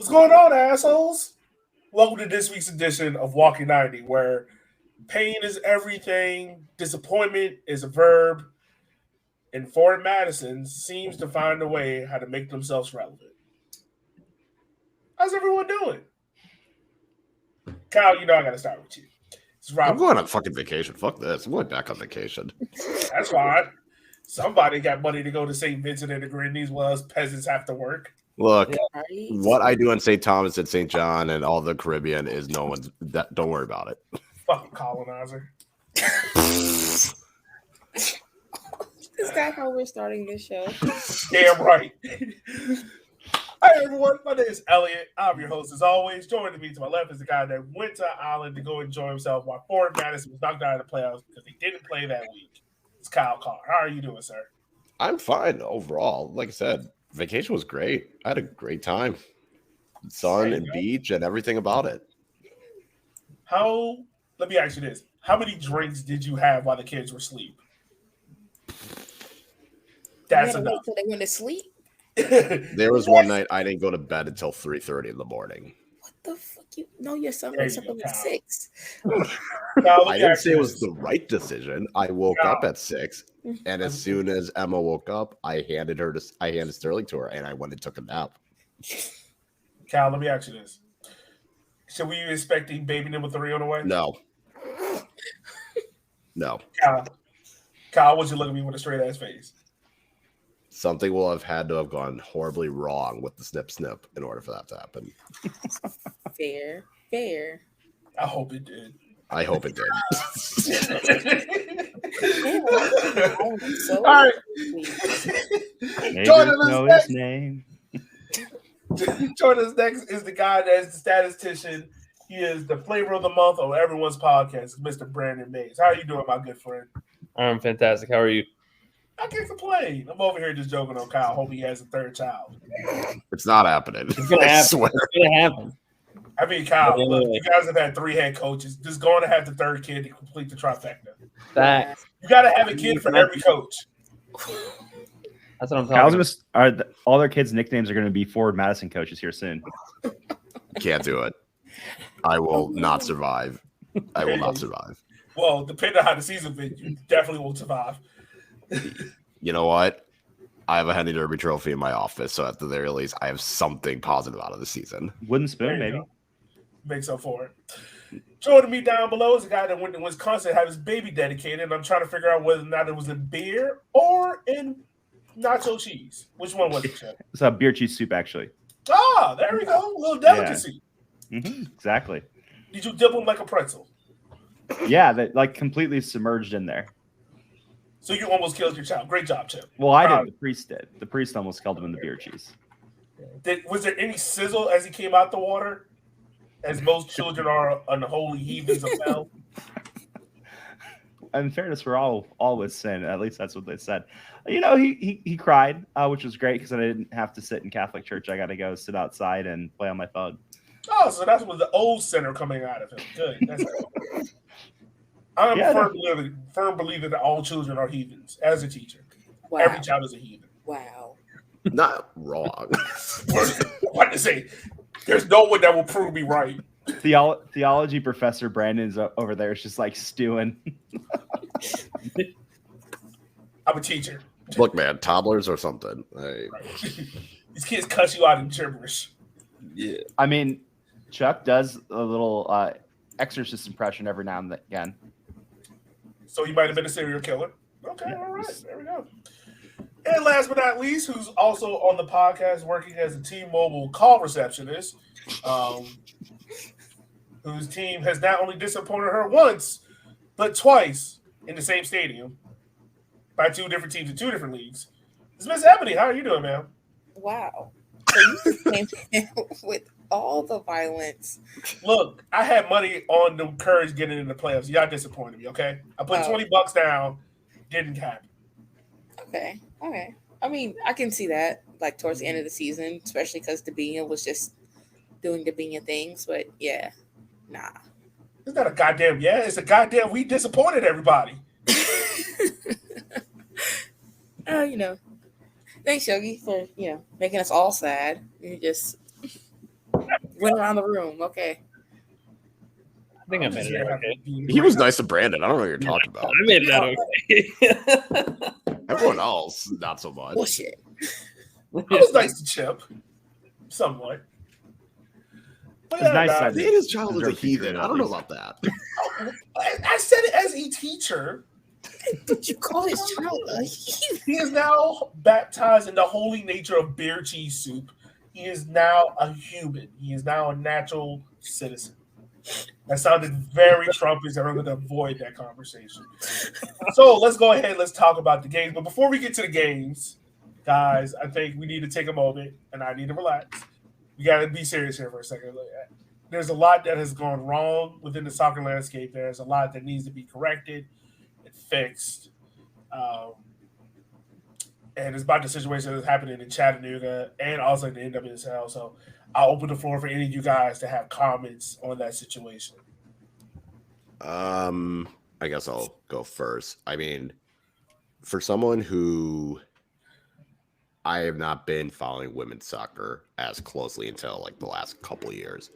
going on, assholes? Welcome to this week's edition of Walking 90, where pain is everything, disappointment is a verb, and Ford Madison seems to find a way how to make themselves relevant. How's everyone doing? Kyle, you know I got to start with you. I'm going on fucking vacation. Fuck this. I'm going back on vacation. That's fine. Somebody got money to go to St. Vincent and the Grenadines while us peasants have to work. Look, what I do in St. Thomas and St. John and all the Caribbean is no one's. Don't worry about it. Fucking colonizer. Is that how we're starting this show? Damn right. Hi everyone, my name is Elliot. I'm your host as always. Joining me to my left is the guy that went to Ireland to go enjoy himself while Ford Madison was knocked out of the playoffs because he didn't play that week. It's Kyle Carr. How are you doing, sir? I'm fine overall. Like I said, vacation was great. I had a great time. Sun and beach and everything about it. Let me ask you this. How many drinks did you have while the kids were asleep? That's enough. Wait till they went to sleep? There was one night I didn't go to bed until 3:30 in the morning. What the fuck? You know your son wakes up at 6. I didn't say it was the right decision. I woke up at 6, and as soon as Emma woke up, I handed Sterling to her, and I went and took a nap. Cal, let me ask you this. Should we be expecting baby number 3 on the way? No. No. Kyle, would you look at me with a straight ass face? Something will have had to have gone horribly wrong with the snip in order for that to happen. Fair. I hope it did. I hope it did. All right. Joining us next is the guy that is the statistician. He is the flavor of the month on everyone's podcast, Mr. Brandon Mays. How are you doing, my good friend? I'm fantastic. How are you? I can't complain. I'm over here just joking on Kyle. Hope he has a third child. It's not happening. It's gonna happen. It's gonna happen. I mean, Kyle, look, you guys have had 3 head coaches. Just going to have the third kid to complete the trifecta. Facts. You got to have a kid for every coach. That's what I'm talking about. All their kids' nicknames are going to be Ford Madison coaches here soon. Can't do it. I will not survive. I will not survive. Well, depending on how the season fits, you definitely won't survive. You know what? I have a Henny Derby trophy in my office, so at the very least, I have something positive out of the season. Wooden spoon, maybe. Makes up for it. Joining me down below is a guy that went to Wisconsin, had his baby dedicated, and I'm trying to figure out whether or not it was in beer or in nacho cheese. Which one was it, Chip? It's a beer cheese soup, actually. Ah, there we go. A little delicacy. Yeah. Exactly. Did you dip them like a pretzel? Yeah, they like completely submerged in there. So you almost killed your child. Great job, Chip. Well, I did. The priest did. The priest almost killed him in the beer cheese. Was there any sizzle as he came out the water? As most children are unholy heathens of hell? In fairness, we're all with sin. At least that's what they said. You know, he cried, which was great because I didn't have to sit in Catholic church. I got to go sit outside and play on my phone. Oh, so that's what the old sinner coming out of him. Good. That's cool. I'm a firm believer that all children are heathens. As a teacher, wow. Every child is a heathen. Wow. Not wrong. What to say? There's no one that will prove me right. Theology professor Brandon's over there is just like stewing. I'm a teacher. Look, man, toddlers or something. Right. These kids cuss you out in gibberish. Yeah. I mean, Chuck does a little exorcist impression every now and again. So he might have been a serial killer. Okay, yeah, all right. There we go. And last but not least, who's also on the podcast working as a T-Mobile call receptionist, whose team has not only disappointed her once, but twice in the same stadium by 2 different teams in 2 different leagues. It's Miss Ebony. How are you doing, man? Wow. So you came in with all the violence. Look, I had money on the Courage getting in the playoffs. Y'all disappointed me, okay? I put $20 down, didn't happen. Okay. I mean, I can see that, like, towards the end of the season, especially because Dabinia was just doing Dabinia things. But, yeah, nah. It's not a goddamn it's a goddamn we disappointed everybody. You know. Thanks, Yogi, for, making us all sad. You just... Went around the room. Okay. I think I made it okay. He was nice to Brandon. I don't know what you're talking about. I made it okay. Everyone else, not so much. Bullshit. I was nice to Chip, somewhat. But It's nice that his child is a heathen. I don't know about that. I said it as a teacher. But you call his child a heathen? He is now baptized in the holy nature of beer cheese soup. He is now a human. He is now a natural citizen. That sounded very Trumpist, and I'm going to avoid that conversation. So let's go ahead. Let's talk about the games. But before we get to the games, guys, I think we need to take a moment, and I need to relax. We got to be serious here for a second. There's a lot that has gone wrong within the soccer landscape. There's a lot that needs to be corrected and fixed. And it's about the situation that's happening in Chattanooga and also in the NWSL. So I'll open the floor for any of you guys to have comments on that situation. I guess I'll go first. I mean, for someone who I have not been following women's soccer as closely until like the last couple of years.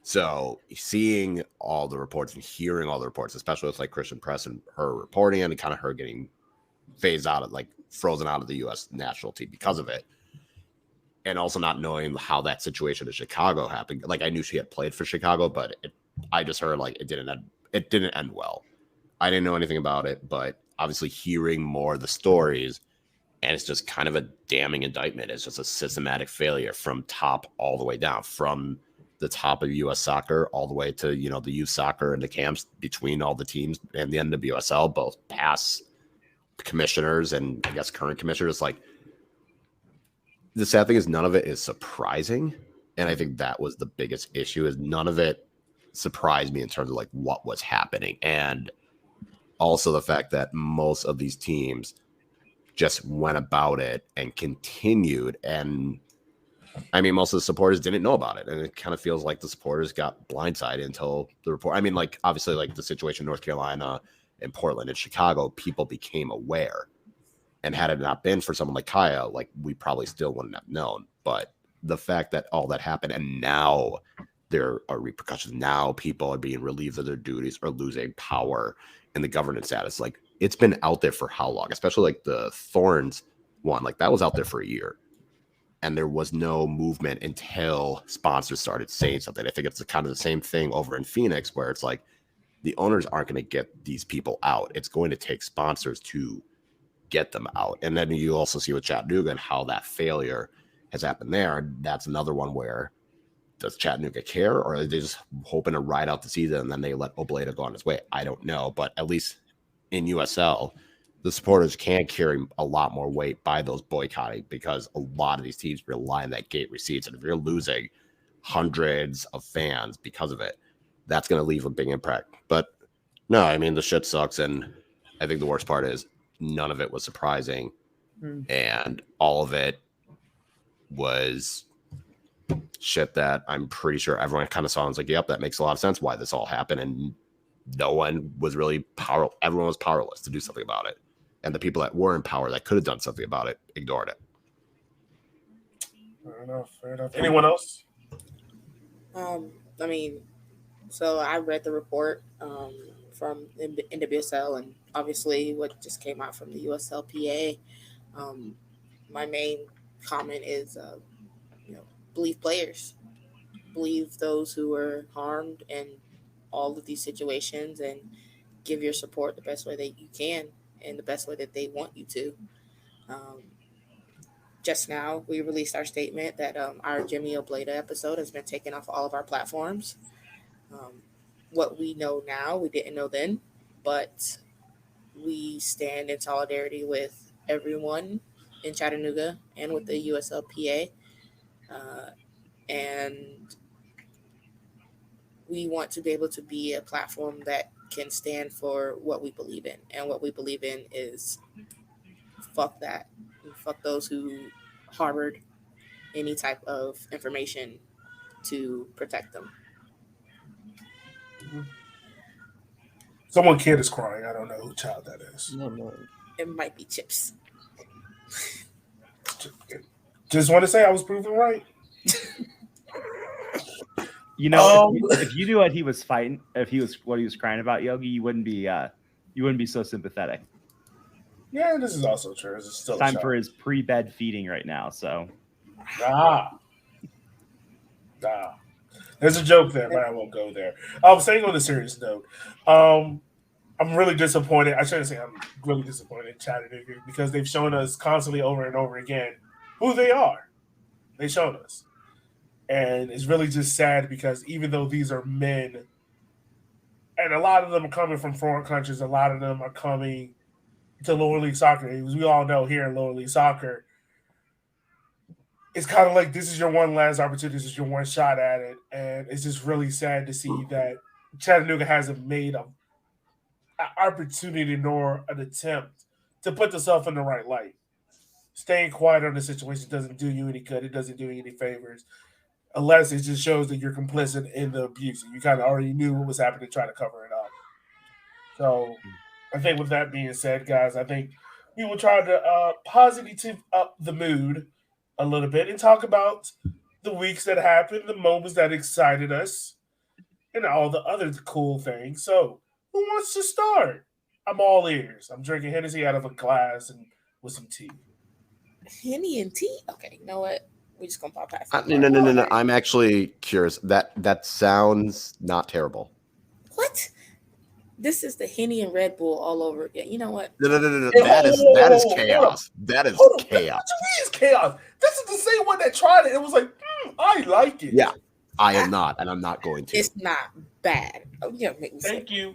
So seeing all the reports and hearing all the reports, especially with like Christian Press and her reporting and kind of her getting phased out of like frozen out of the U.S. national team because of it. And also not knowing how that situation in Chicago happened. Like I knew she had played for Chicago, but I just heard like it didn't end well. I didn't know anything about it, but obviously hearing more of the stories, and it's just kind of a damning indictment. It's just a systematic failure from top all the way down, from the top of U.S. soccer all the way to, you know, the youth soccer and the camps between all the teams and the NWSL, both past commissioners and I guess current commissioners. Like the sad thing is none of it is surprising. And I think that was the biggest issue, is none of it surprised me in terms of like what was happening. And also the fact that most of these teams just went about it and continued. And I mean, most of the supporters didn't know about it. And it kind of feels like the supporters got blindsided until the report. I mean, like obviously like the situation in North Carolina and Portland and Chicago, people became aware. And had it not been for someone like Kaya, like we probably still wouldn't have known. But the fact that all that happened and now there are repercussions, now people are being relieved of their duties or losing power in the governance status. Like it's been out there for how long? Especially like the Thorns one, like that was out there for a year. And there was no movement until sponsors started saying something. I think it's kind of the same thing over in Phoenix, where it's like the owners aren't going to get these people out. It's going to take sponsors to get them out. And then you also see with Chattanooga and how that failure has happened there. That's another one where does Chattanooga care, or are they just hoping to ride out the season and then they let Obleda go on his way? I don't know. But at least in USL, the supporters can carry a lot more weight by those boycotting, because a lot of these teams rely on that gate receipts. And if you're losing hundreds of fans because of it, that's going to leave a big impact. But no, I mean, the shit sucks. And I think the worst part is none of it was surprising. And all of it was shit that I'm pretty sure everyone kind of saw and was like, yep, that makes a lot of sense why this all happened. And no one was really powerful. Everyone was powerless to do something about it. And the people that were in power that could have done something about it ignored it. Fair enough. Anyone else? I mean, so I read the report from NWSL and obviously what just came out from the USLPA. My main comment is, believe players, believe those who were harmed in all of these situations, and give your support the best way that you can and the best way that they want you to. Just now, we released our statement that our Jimmy Obleda episode has been taken off all of our platforms. What we know now, we didn't know then, but we stand in solidarity with everyone in Chattanooga and with the USLPA. And we want to be able to be a platform that can stand for what we believe in. And what we believe in is fuck that. Fuck those who harbored any type of information to protect them. Someone kid is crying. I don't know who child that is. No. It might be Chips. Just want to say I was proven right. You know, if you knew what he was fighting, what he was crying about, Yogi, you wouldn't be so sympathetic. Yeah, this is also true. It's still time for his pre-bed feeding right now. So, there's a joke there, but I won't go there. Staying on a serious note, I'm really disappointed. I shouldn't say I'm really disappointed in Chattanooga because they've shown us constantly over and over again who they are. They've shown us. And it's really just sad because even though these are men, and a lot of them are coming from foreign countries, a lot of them are coming to lower league soccer. As we all know here in lower league soccer, it's kind of like this is your one last opportunity, this is your one shot at it. And it's just really sad to see that Chattanooga hasn't made an opportunity nor an attempt to put themselves in the right light. Staying quiet on the situation doesn't do you any good. It doesn't do you any favors. Unless it just shows that you're complicit in the abuse. You kind of already knew what was happening, try to cover it up. So I think with that being said, guys, I think we will try to positive up the mood a little bit and talk about the weeks that happened, the moments that excited us, and all the other cool things. So who wants to start? I'm all ears. I'm drinking Hennessy out of a glass and with some tea. Henny and tea? Okay, you know what? We're just gonna pop past. No. I'm actually curious. That sounds not terrible. What? This is the Henny and Red Bull all over again. You know what? No. That is chaos. That is chaos. What is chaos? This is the same one that tried it. It was like, I like it. Yeah, I am not, and I'm not going to. It's not bad. Oh, yeah, make me Thank you.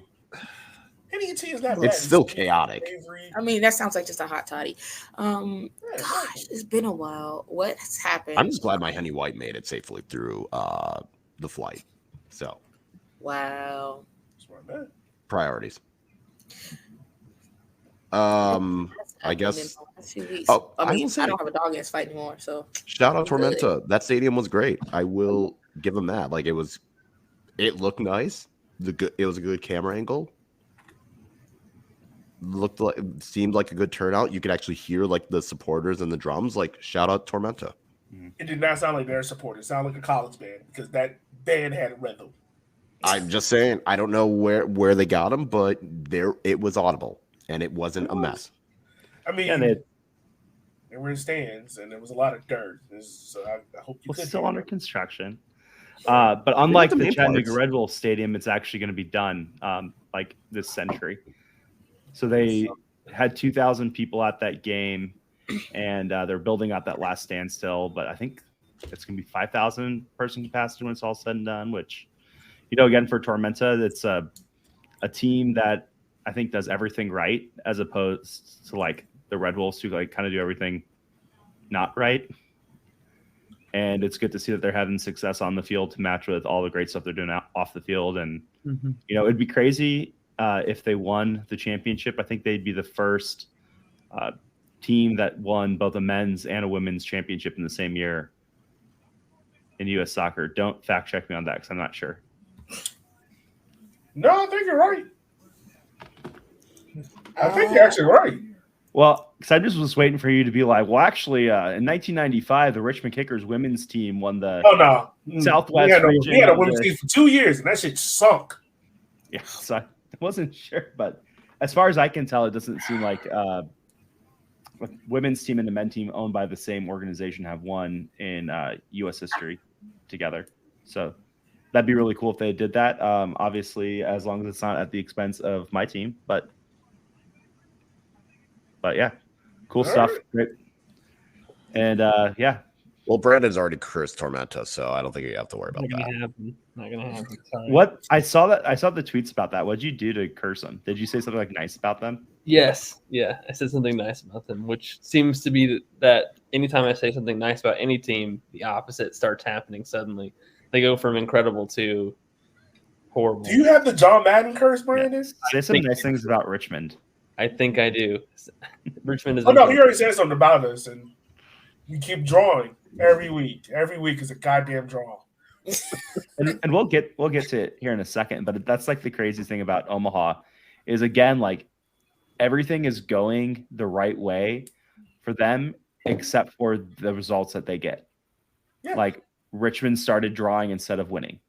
Henny and tea is not bad. It's still chaotic. I mean, that sounds like just a hot toddy. Gosh, it's been a while. What's happened? I'm just glad my Henny White made it safely through the flight. So, wow. Priorities. I guess. Oh, I mean, I don't have a dog against fight anymore. So shout out Tormenta. That stadium was great. I will give them that. Like it looked nice. It was a good camera angle. Seemed like a good turnout. You could actually hear like the supporters and the drums. Like shout out Tormenta. It did not sound like their supporters. It sounded like a college band because that band had rhythm. I'm just saying. I don't know where they got them, but it was audible and it wasn't a mess. I mean, they were in stands and there was a lot of dirt. So I hope you. Still under construction. But unlike the Chattanooga Red Bull Stadium, it's actually going to be done like this century. So they had 2,000 people at that game, and they're building out that last standstill. But I think it's going to be 5,000 person capacity when it's all said and done. Which, again for Tormenta, it's a team that I think does everything right, as opposed to like the Red Wolves who like kind of do everything not right. And it's good to see that they're having success on the field to match with all the great stuff they're doing off the field. And it'd be crazy. If they won the championship, I think they'd be the first team that won both a men's and a women's championship in the same year in U.S. soccer. Don't fact check me on that because I'm not sure. No, I think you're right. I think you're actually right. Well, because I just was waiting for you to be like, well, actually, in 1995, the Richmond Kickers women's team won the Southwest region. We had a women's team for 2 years, and that shit sunk. Yeah, so I wasn't sure, but as far as I can tell, it doesn't seem like women's team and the men team owned by the same organization have won in U.S. history together. So that'd be really cool if they did that. Obviously, as long as it's not at the expense of my team, but yeah, cool stuff. Great. And yeah. Well, Brandon's already cursed Tormenta, so I don't think you have to worry about that. Not gonna happen. Sorry. What I saw the tweets about that. What did you do to curse them? Did you say something like nice about them? Yes. Yeah, I said something nice about them, which seems to be that anytime I say something nice about any team, the opposite starts happening suddenly. They go from incredible to horrible. Do you have the John Madden curse, Brandon? Yeah. Say some nice things about Richmond. I think I do. Richmond is. Oh no, he already said something about us, and you keep drawing every week. Every week is a goddamn draw. and we'll get to it here in a second, but that's like the craziest thing about Omaha is, again, like everything is going the right way for them except for the results that they get. Yeah. Like Richmond started drawing instead of winning.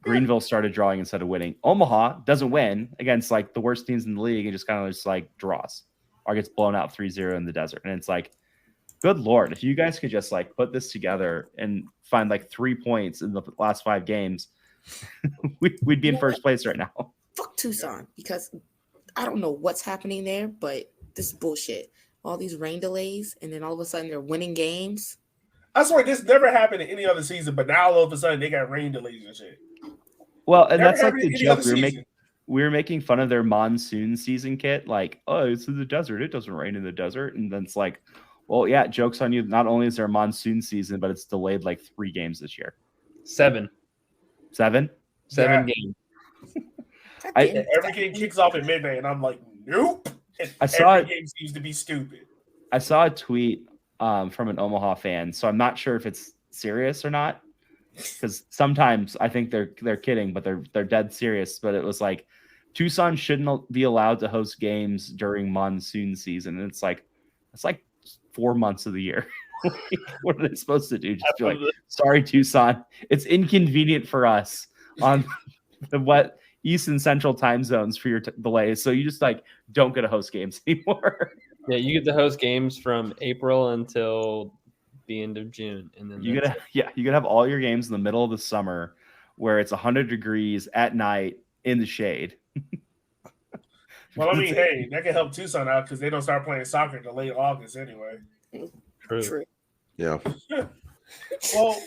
Greenville started drawing instead of winning. Omaha doesn't win against like the worst teams in the league and just kind of just like draws or gets blown out 3-0 in the desert. And it's like, good Lord, if you guys could just like put this together and find like 3 points in the last 5 games, we'd be in first place right now. Fuck Tucson, because I don't know what's happening there, but this is bullshit. All these rain delays, and then all of a sudden they're winning games. I swear this never happened in any other season, but now all of a sudden they got rain delays and shit. Well, and Never that's like happened the in any joke. other We were making fun of their monsoon season kit, like, oh, it's in the desert. It doesn't rain in the desert. And then it's like, well, yeah, joke's on you. Not only is there a monsoon season, but it's delayed like 3 games this year. 7 7 games. Every game kicks off at midnight, and I'm like, nope. And every game seems to be stupid. I saw a tweet from an Omaha fan, so I'm not sure if it's serious or not, because sometimes I think they're kidding, but they're dead serious. But it was like, Tucson shouldn't be allowed to host games during monsoon season, and it's like 4 months of the year. What are they supposed to do? Just be like, sorry, Tucson, it's inconvenient for us on the wet East and Central time zones for your delays, so you just like don't get to host games anymore. Yeah, you get to host games from April until the end of June, and then you gotta have all your games in the middle of the summer where it's 100 degrees at night in the shade. Well, I mean, hey, that can help Tucson out because they don't start playing soccer until late August anyway. True. Yeah. Well,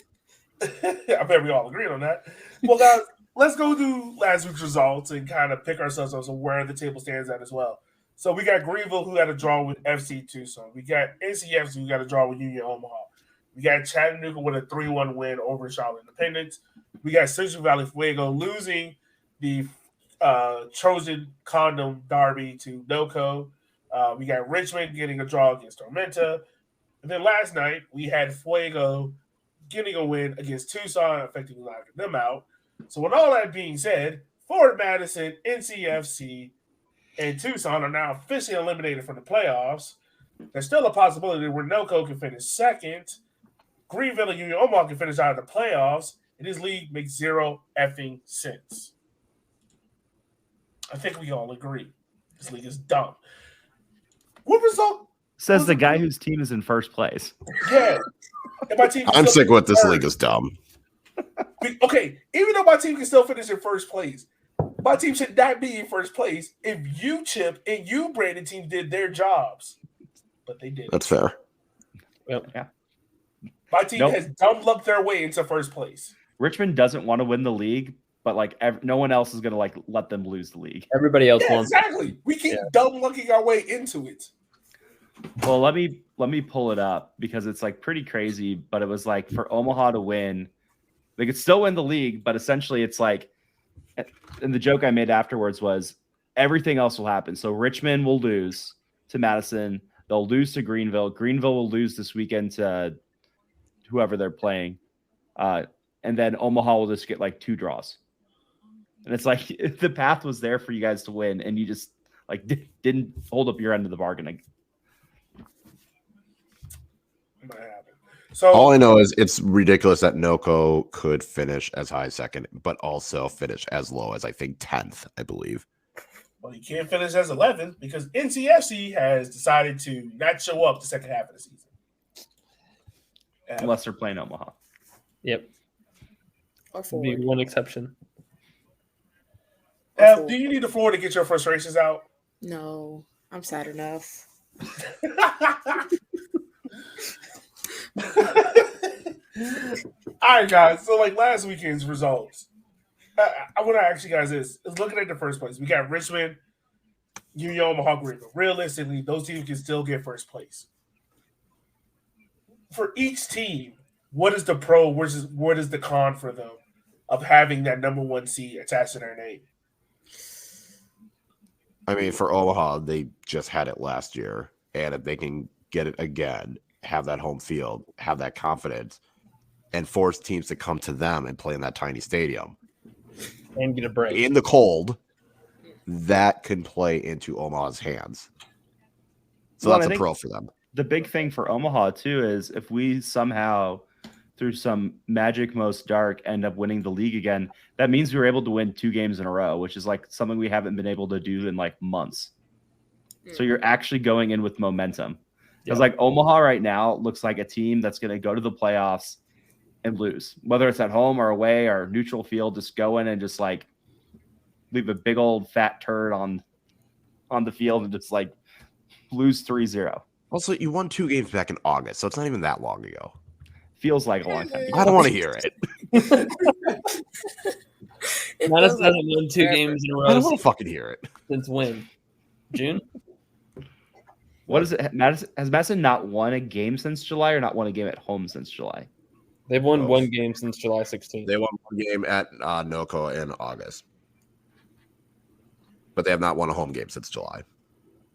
I bet we all agree on that. Well, guys, let's go through last week's results and kind of pick ourselves up on where the table stands at as well. So we got Greenville, who had a draw with FC Tucson. We got NCFC, who got a draw with Union Omaha. We got Chattanooga with a 3-1 win over Charlotte Independence. We got Central Valley Fuego losing the Trojan Condom Derby to NOCO. We got Richmond getting a draw against Tormenta. And then last night, we had Fuego getting a win against Tucson, effectively knocking them out. So with all that being said, Fort Madison, NCFC, and Tucson are now officially eliminated from the playoffs. There's still a possibility where NOCO can finish second. Greenville and Union Omaha can finish out of the playoffs. And this league makes 0 effing sense. I think we all agree. This league is dumb. What result? Says the guy whose team is in first place. Yeah. And my team I'm sick with this league is dumb. Okay, even though my team can still finish in first place, my team should not be in first place if you, Chip, and you, Brandon, team did their jobs. But they didn't. That's fair. Well, yeah. My team has dumb luck their way into first place. Richmond doesn't want to win the league, but like no one else is going to like let them lose the league. Everybody else wants. Exactly. We keep dumb lucking our way into it. Well, let me pull it up because it's like pretty crazy. But it was like for Omaha to win, they could still win the league, but essentially it's like, and the joke I made afterwards was everything else will happen. So Richmond will lose to Madison. They'll lose to Greenville. Greenville will lose this weekend to whoever they're playing. And then Omaha will just get like 2 draws. And it's like the path was there for you guys to win, and you just like didn't hold up your end of the bargaining. So all I know is it's ridiculous that NOCO could finish as high as second, but also finish as low as I think 10th, I believe. Well, you can't finish as 11th because NCFC has decided to not show up the second half of the season. Unless they're playing Omaha. Yep. Or Be one exception. Do you need the floor to get your frustrations out? No, I'm sad enough. All right, guys. So, like last weekend's results, I want to ask you guys this: is looking at the first place, we got Richmond, Union Omaha, Greenville. Realistically, those teams can still get first place. For each team, what is the pro versus what is the con for them of having that number 1 seed attached to their name? I mean, for Omaha, they just had it last year, and if they can get it again, have that home field, have that confidence, and force teams to come to them and play in that tiny stadium and get a break in the cold, that can play into Omaha's hands. So that's a pro for them. The big thing for Omaha too is if we somehow through some magic most dark, end up winning the league again, that means we were able to win 2 games in a row, which is like something we haven't been able to do in like months. So you're actually going in with momentum. Because like Omaha right now looks like a team that's going to go to the playoffs and lose, whether it's at home or away or neutral field. Just go in and just like leave a big old fat turd on the field and just like lose 3-0. Also, you won 2 games back in August, so it's not even that long ago. Feels like a long time ago. I don't want to hear it. Madison hasn't won 2 games in a row. I don't want to fucking hear it. Since when? June? What is it? Has Madison not won a game since July or not won a game at home since July? They've won 1 game since July 16th. They won 1 game at NOCO in August. But they have not won a home game since July.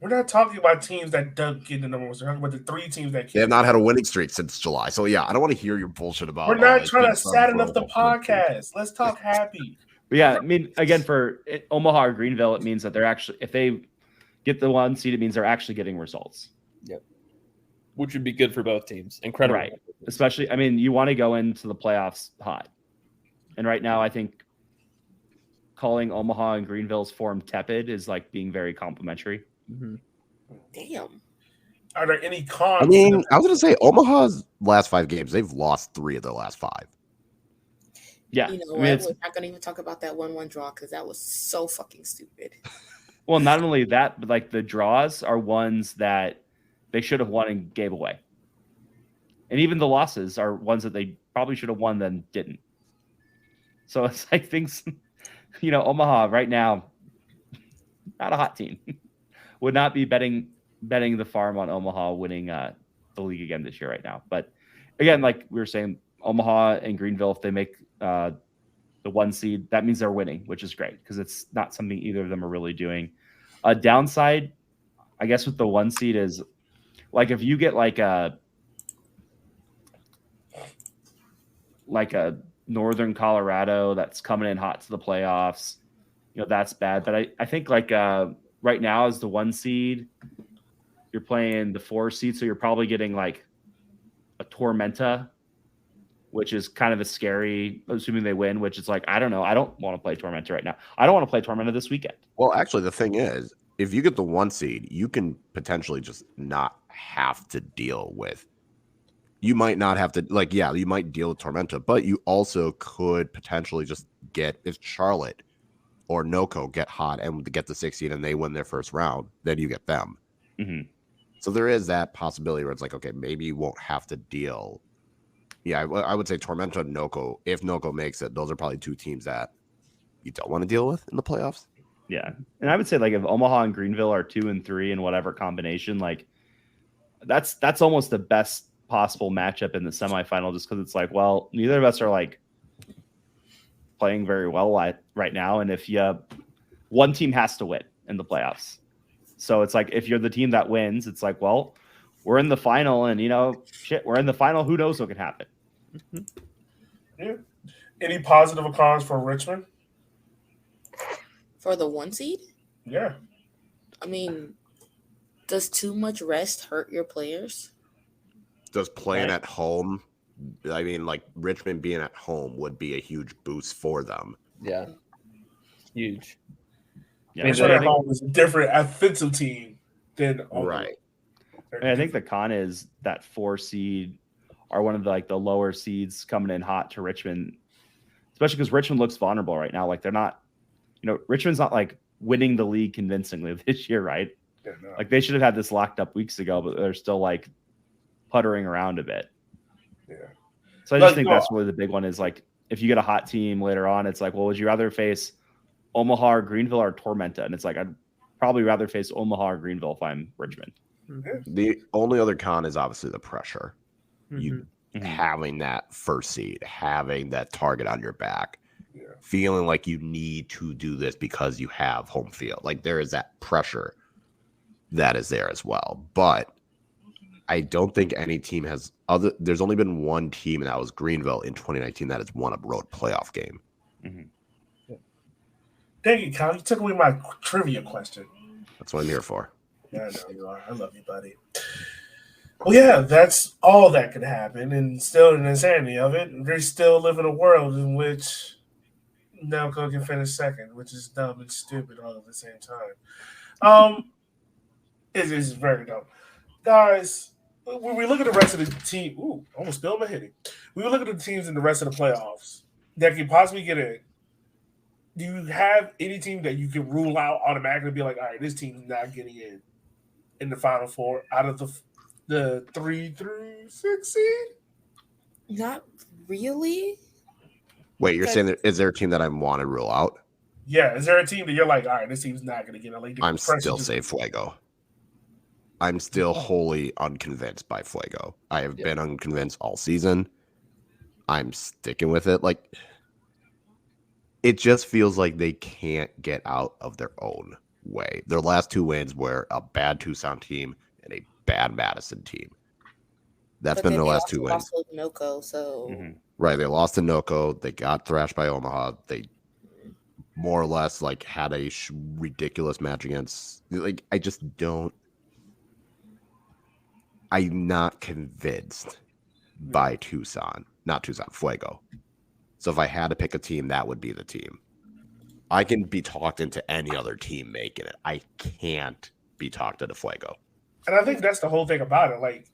We're not talking about teams that don't get the number 1. We're talking about the 3 teams that They have not had a winning streak since July. So, yeah, I don't want to hear your bullshit about We're not trying to sadden up the podcast. Let's talk happy. But yeah, I mean, again, for Omaha or Greenville, it means that they're actually, if they get the 1 seed, it means they're actually getting results. Yep. Which would be good for both teams. Incredible. Right. Especially, I mean, you want to go into the playoffs hot. And right now, I think calling Omaha and Greenville's form tepid is like being very complimentary. Mm-hmm. Damn. Are there any cons? I mean, I was going to say Omaha's last 5 games, they've lost 3 of their last 5. Yeah. You know I mean, what? We're not going to even talk about that 1-1 draw because that was so fucking stupid. Well, not only that, but like the draws are ones that they should have won and gave away. And even the losses are ones that they probably should have won then didn't. So it's like things, you know, Omaha right now, not a hot team. Would not be betting the farm on Omaha winning the league again this year right now. But again, like we were saying, Omaha and Greenville, if they make the 1 seed, that means they're winning, which is great because it's not something either of them are really doing. A downside, I guess, with the 1 seed is like if you get like a Northern Colorado that's coming in hot to the playoffs, you know, that's bad. But I think like right now as the 1 seed, you're playing the 4 seed, so you're probably getting like a Tormenta, which is kind of a scary, assuming they win, which is like, I don't know. I don't want to play Tormenta right now. I don't want to play Tormenta this weekend. Well, actually, the thing is, if you get the 1 seed, you can potentially just not have to deal with. You might not have to, like, yeah, you might deal with Tormenta, but you also could potentially just get, if Charlotte or NOCO get hot and get the 6 seed and they win their first round, then you get them. Mm-hmm. So there is that possibility where it's like, okay, maybe you won't have to deal. Yeah, I would say Tormenta and NOCO, if NOCO makes it, those are probably 2 teams that you don't want to deal with in the playoffs. Yeah. And I would say, like, if Omaha and Greenville are 2 and 3 in whatever combination, like, that's almost the best possible matchup in the semifinal, just because it's like, well, neither of us are, like, playing very well right now. And if one team has to win in the playoffs. So it's like, if you're the team that wins, it's like, well, we're in the final and, you know, shit, we're in the final. Who knows what can happen? Yeah. Any positive or cons for Richmond? For the 1 seed? Yeah. I mean, does too much rest hurt your players? Does playing at home, I mean, like Richmond being at home would be a huge boost for them. Yeah. Huge. Yeah. Richmond at home is a different offensive team than right. And I think the con is that 4 seed are one of the lower seeds coming in hot to Richmond, especially because Richmond looks vulnerable right now. Like, they're not, you know, Richmond's not like winning the league convincingly this year, right? Yeah, no. Like, they should have had this locked up weeks ago, but they're still like puttering around a bit. Yeah. So I just think that's really the big one is like, if you get a hot team later on, it's like, well, would you rather face Omaha or Greenville or Tormenta? And it's like, I'd probably rather face Omaha or Greenville if I'm Richmond. The only other con is obviously the pressure. Mm-hmm. You having that first seed, having that target on your back, Yeah. feeling like you need to do this because you have home field. Like, there is that pressure that is there as well. But I don't think any team has there's only been one team, and that was Greenville in 2019, that has won a road playoff game. Mm-hmm. Dang it, Kyle. You took away my trivia question. That's what I'm here for. Yeah, I know you are. I love you, buddy. Well, yeah, that's all that could happen, and still the insanity of it. They still live in a world in which Nelco can finish second, which is dumb and stupid all at the same time. It is very dumb, guys. When we look at the rest of the team, almost spilled my hitting. When we look at the teams in the rest of the playoffs that can possibly get in, do you have any team that you can rule out automatically? Be like, all right, this team's not getting in the final four out of the 3 through 6 seed? Not really. Wait, you're saying is there a team that I want to rule out? Yeah, is there a team that you're like, all right, this team's not going to get in? Like, I'm still say Fuego. I'm still wholly unconvinced by Fuego. I have been unconvinced all season. I'm sticking with it. Like, it just feels like they can't get out of their own way. Their last 2 wins were a bad Tucson team and a bad Madison team. That's been their last 2 wins. Lost to Noco, so right, they lost to Noco. They got thrashed by Omaha. They more or less like had a ridiculous match against. Like, I just don't. I'm not convinced by Tucson, not Tucson, Fuego. So if I had to pick a team, that would be the team. I can be talked into any other team making it. I can't be talked into Fuego. And I think that's the whole thing about it. Like,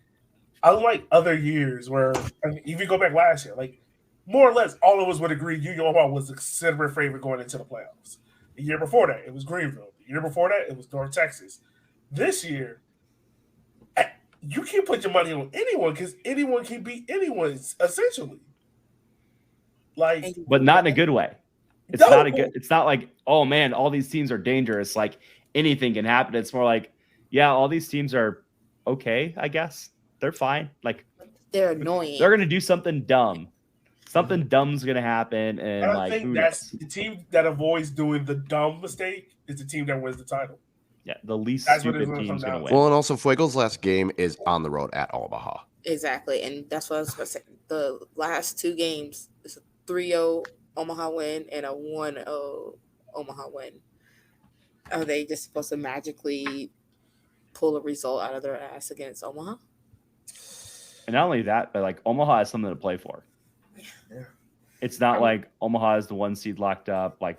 unlike other years where, if you go back last year, like, more or less all of us would agree Union Omaha was the considerate favorite going into the playoffs. The year before that, it was Greenville. The year before that, it was North Texas. This year, you can't put your money on anyone because anyone can beat anyone, essentially. Like, but not in a good way. It's not a good. It's not like, oh man, all these teams are dangerous. Like anything can happen. It's more like, yeah, all these teams are okay. I guess they're fine. Like they're annoying. They're gonna do something dumb. Something dumb's gonna happen, and I like think that's the team that avoids doing the dumb mistake is the team that wins the title. Yeah, the least stupid team's gonna win. Well, and also Fuego's last game is on the road at Omaha. Exactly, and that's what I was going to say. The last 2 games is a 3-0 Omaha win and a 1-0 Omaha win. Are they just supposed to magically pull a result out of their ass against Omaha? And not only that, but like Omaha has something to play for. Yeah. It's not like Omaha is the 1 seed locked up. Like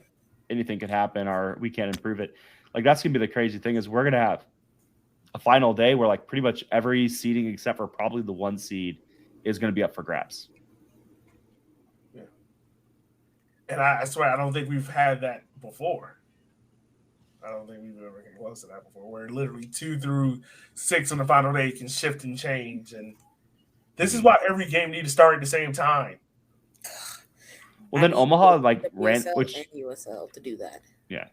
anything could happen, or we can't improve it. Like that's gonna be the crazy thing is we're gonna have a final day where like pretty much every seeding except for probably the 1 seed is gonna be up for grabs. Yeah. And I swear I don't think we've had that before. I don't think we've ever been close to that before. Where literally 2 through 6 on the final day can shift and change, and this is why every game needs to start at the same time. Well, then Omaha like ran which and USL to do that. Yeah.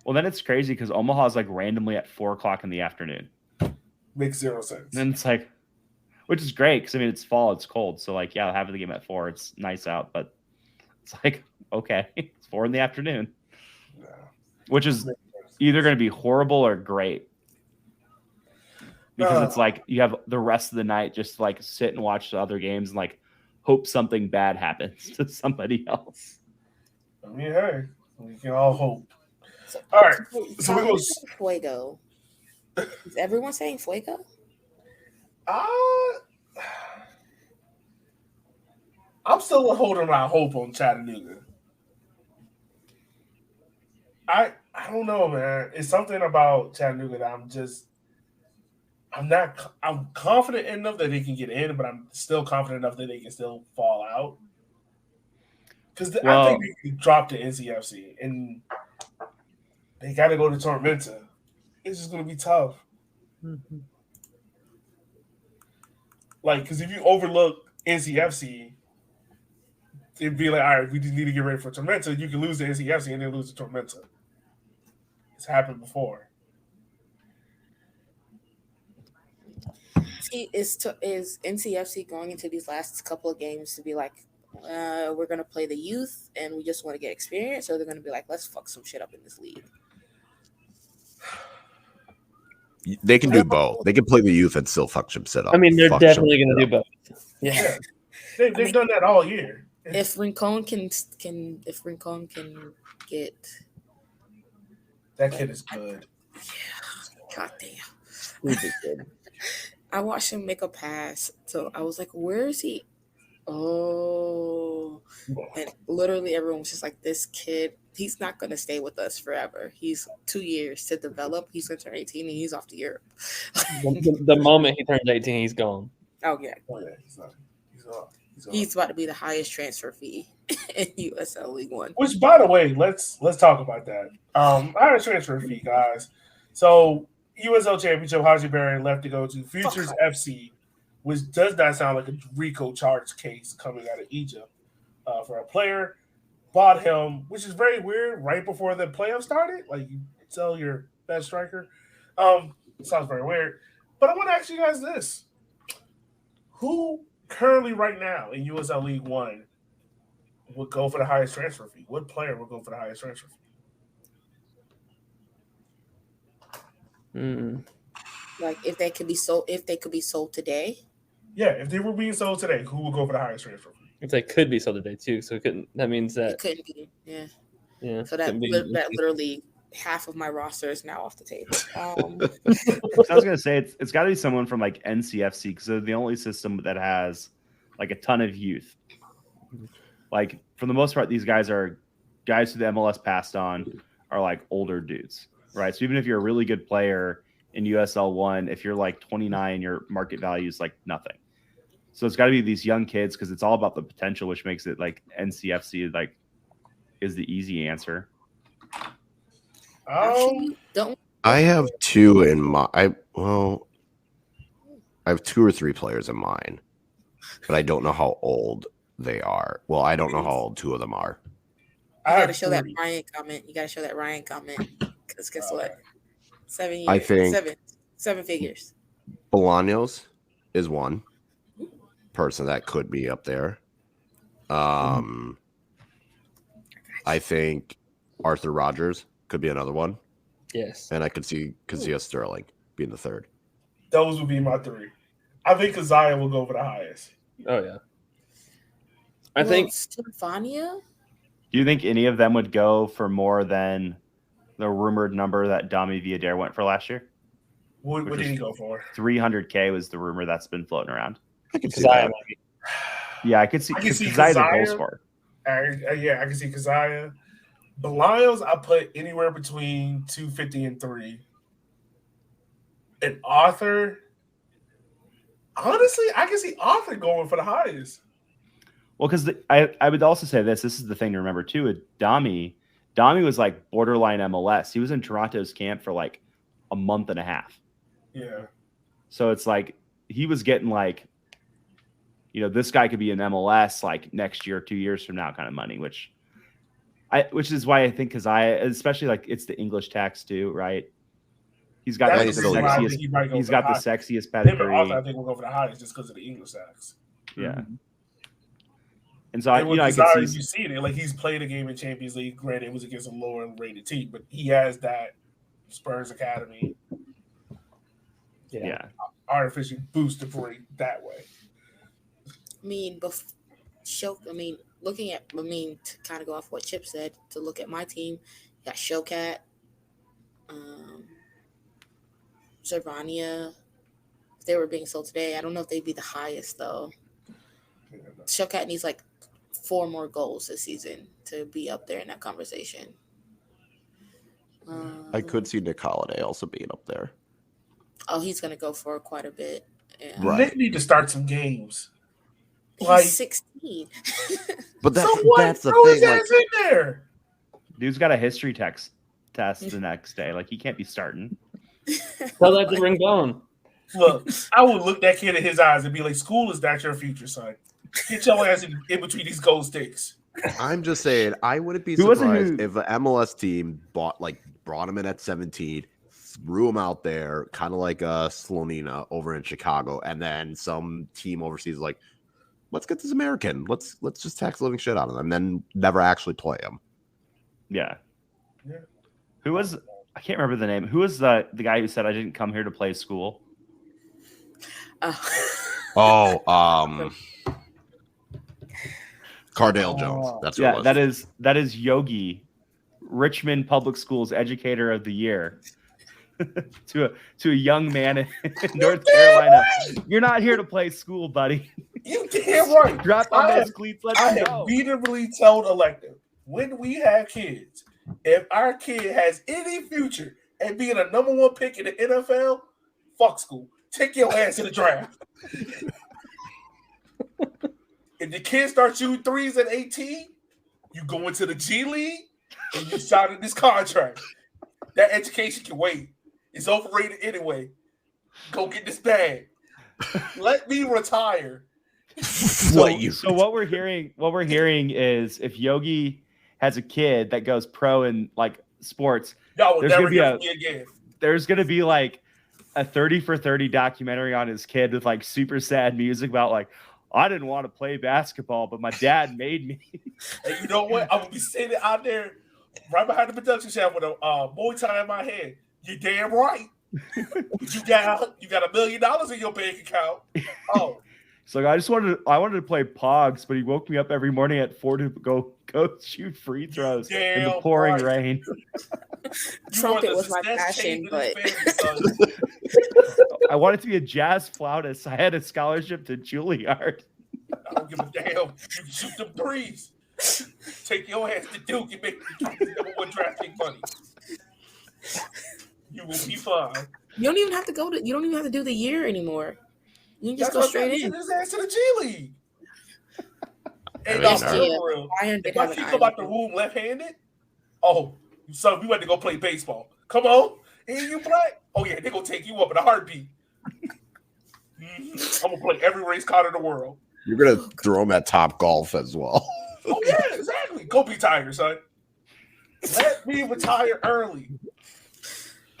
Well, then it's crazy because Omaha is like randomly at 4:00 in the afternoon. Makes 0 sense. And it's like, which is great because I mean it's fall, it's cold, so like yeah, having the game at 4, it's nice out, but it's like okay, it's 4 in the afternoon, which is either going to be horrible or great because it's like you have the rest of the night just to like sit and watch the other games and like hope something bad happens to somebody else. I mean, hey, we can all hope. All right, so we go Fuego. Is everyone saying Fuego? I'm still holding my hope on Chattanooga. I don't know, man. It's something about Chattanooga that I'm confident enough that they can get in, but I'm still confident enough that they can still fall out. Because I think they can drop the NCFC and they got to go to Tormenta. It's just going to be tough. Mm-hmm. Like, because if you overlook NCFC, it'd be like, all right, we just need to get ready for Tormenta. You can lose the NCFC and then lose the Tormenta. It's happened before. See, is NCFC going into these last couple of games to be like, we're going to play the youth and we just want to get experience, or they're going to be like, let's fuck some shit up in this league? They can do both. They can play the youth and still fuck some shit up. I mean, they're definitely going to do both. Yeah, they've done that all year. If Rincon can get that kid is good. Yeah, goddamn. Stupid kid. I watched him make a pass. So I was like, where is he? Oh. And literally everyone was just like, this kid, he's not going to stay with us forever. He's 2 years to develop. He's going to turn 18 and he's off to Europe. The moment he turns 18, he's gone. Oh, yeah. He's about to be the highest transfer fee in USL League One. Which, by the way, let's talk about that. Highest transfer fee, guys. So USL Championship, Haji Barry left to go to Futures FC, which does not sound like a RICO charge case coming out of Egypt for a player. Bought him, which is very weird, right before the playoffs started. Like, you sell your best striker. Sounds very weird. But I want to ask you guys this. Who currently right now in USL League One would go for the highest transfer fee? What player would go for the highest transfer fee? Like if they could be sold today. Yeah, if they were being sold today, who would go for the highest transfer fee? If they could be sold today too, so it couldn't. That means that it couldn't be. Yeah. Yeah. So that literally half of my roster is now off the table. So I was gonna say it's got to be someone from like NCFC because they're the only system that has like a ton of youth. Like for the most part, these guys are guys who the MLS passed on are like older dudes, right? So even if you're a really good player in USL 1, if you're like 29, your market value is like nothing. So it's got to be these young kids because it's all about the potential, which makes it like NCFC like is the easy answer. I have two in my. I have 2 or 3 players in mind, but I don't know how old they are. Well, I don't know how old 2 of them are. You got to show that Ryan comment. Because guess what? 7 years. I think 7 figures. Bolaños is one person that could be up there. I think Arthur Rogers could be another one. Yes. And I could see Kazia Sterling being the third. Those would be my 3. I think Kazia will go for the highest. Oh, yeah. I think Stefania? Do you think any of them would go for more than the rumored number that Dami Villadair went for last year? What did he go for? 300K was the rumor that's been floating around. I can see that. Yeah, I could see Kazia's a goal scorer. Yeah, I can see Kazia. Bolaños, I put anywhere between 250 and 3. And Arthur, honestly, I can see Arthur going for the highest. Well, because I would also say this is the thing to remember too. With Dami was like borderline MLS. He was in Toronto's camp for like a month and a half. Yeah. So it's like he was getting like, this guy could be in MLS like next year, 2 years from now kind of money, which is why I think Kazia, especially like it's the English tax too, right? He's got like the sexiest. He's got the sexiest pedigree. I think we'll go for the highest just because of the English tax. Yeah. Mm-hmm. And so I can see you see it. Like he's played a game in Champions League. Granted, it was against a lower rated team, but he has that Spurs Academy. Yeah. Artificially boosted for it that way. To kind of go off what Chip said, to look at my team, you got Showcat, Zervania. If they were being sold today, I don't know if they'd be the highest though. Showcat needs like 4 more goals this season to be up there in that conversation. I could see Nick Holiday also being up there. Oh, he's going to go for quite a bit. Yeah. Right. Nick need to start some games. He's 16. But that's the thing. Like, in there. Dude's got a history test the next day. Like, he can't be starting. Tell that to ring bone. Look, I would look that kid in his eyes and be like, school is not your future, son. Get your ass in between these gold sticks. I'm just saying, I wouldn't be surprised if an MLS team brought him in at 17, threw him out there, kind of like Slonina over in Chicago, and then some team overseas like, let's get this American. Let's just tax living shit out of them, and then never actually play him. Yeah. Who was? I can't remember the name. Who was the guy who said I didn't come here to play school? Cardale Jones. That's what it was. That is Yogi, Richmond Public Schools Educator of the Year. to a young man in North Carolina. You're not here to play school, buddy. You damn right. Drop on those cleats. Let's I go. have vehemently told Elective, when we have kids, if our kid has any future and being a number 1 pick in the NFL, fuck school. Take your ass to the draft. If the kid starts shooting threes at 18, you go into the G League and you sign this contract. That education can wait. It's overrated anyway. Go get this bag. Let me retire. So what we're hearing is if Yogi has a kid that goes pro in like sports, there's gonna be like a 30 for 30 documentary on his kid with like super sad music about like, I didn't want to play basketball, but my dad made me. And you know what? I'm gonna be sitting out there right behind the production shop with a boy tie in my head. You're damn right. You got $1 million in your bank account. Oh. So I wanted to play Pogs, but he woke me up every morning at 4 to go shoot free throws in the pouring rain. Trumpet was my passion, but I I wanted to be a jazz flautist. I had a scholarship to Juilliard. I don't give a damn. You can shoot them threes. Take your ass to Duke and make number 1 draft pick money. You will be fine. You don't even have to you don't even have to do the year anymore. You can just go straight in. His ass to the G League. And Bayern if I kick him out the room left-handed, son, we went to go play baseball. Come on, and you black? Oh yeah, they're gonna take you up in a heartbeat. I'm gonna play every race card in the world. You're gonna throw him at Top Golf as well. Oh yeah, exactly. Go be Tiger, son. Let me retire early.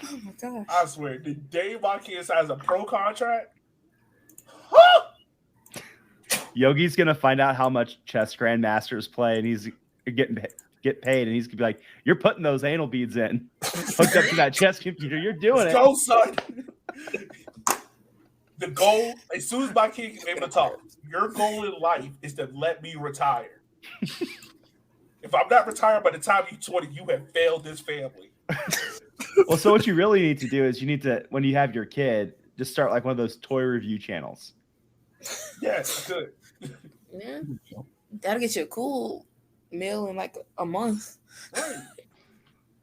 Oh my gosh! I swear, the day my kid signs a pro contract, Yogi's gonna find out how much chess grandmasters play, and he's get paid, and he's gonna be like, "You're putting those anal beads in, hooked up to that chess computer. You're doing it." Go, son. The goal, as soon as my kid is able to talk, your goal in life is to let me retire. If I'm not retired by the time you're 20, you have failed this family. Well, so what you really need to do is you need to, when you have your kid, just start like one of those toy review channels. Yes, good. Yeah, that'll get you a cool meal in like a month. Right.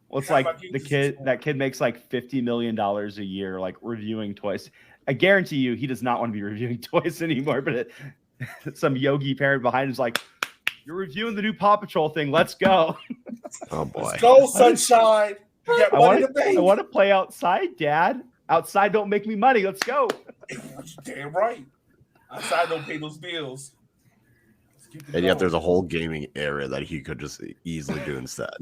Well, it's like that kid makes like $50 million a year, like reviewing toys. I guarantee you, he does not want to be reviewing toys anymore. But some Yogi parent behind him is like, "You're reviewing the new Paw Patrol thing. Let's go." Oh boy, let's go, sunshine. I want to play outside, Dad. Outside don't make me money. Let's go. Damn right. Outside don't pay those bills. And yet there's a whole gaming area that he could just easily do instead.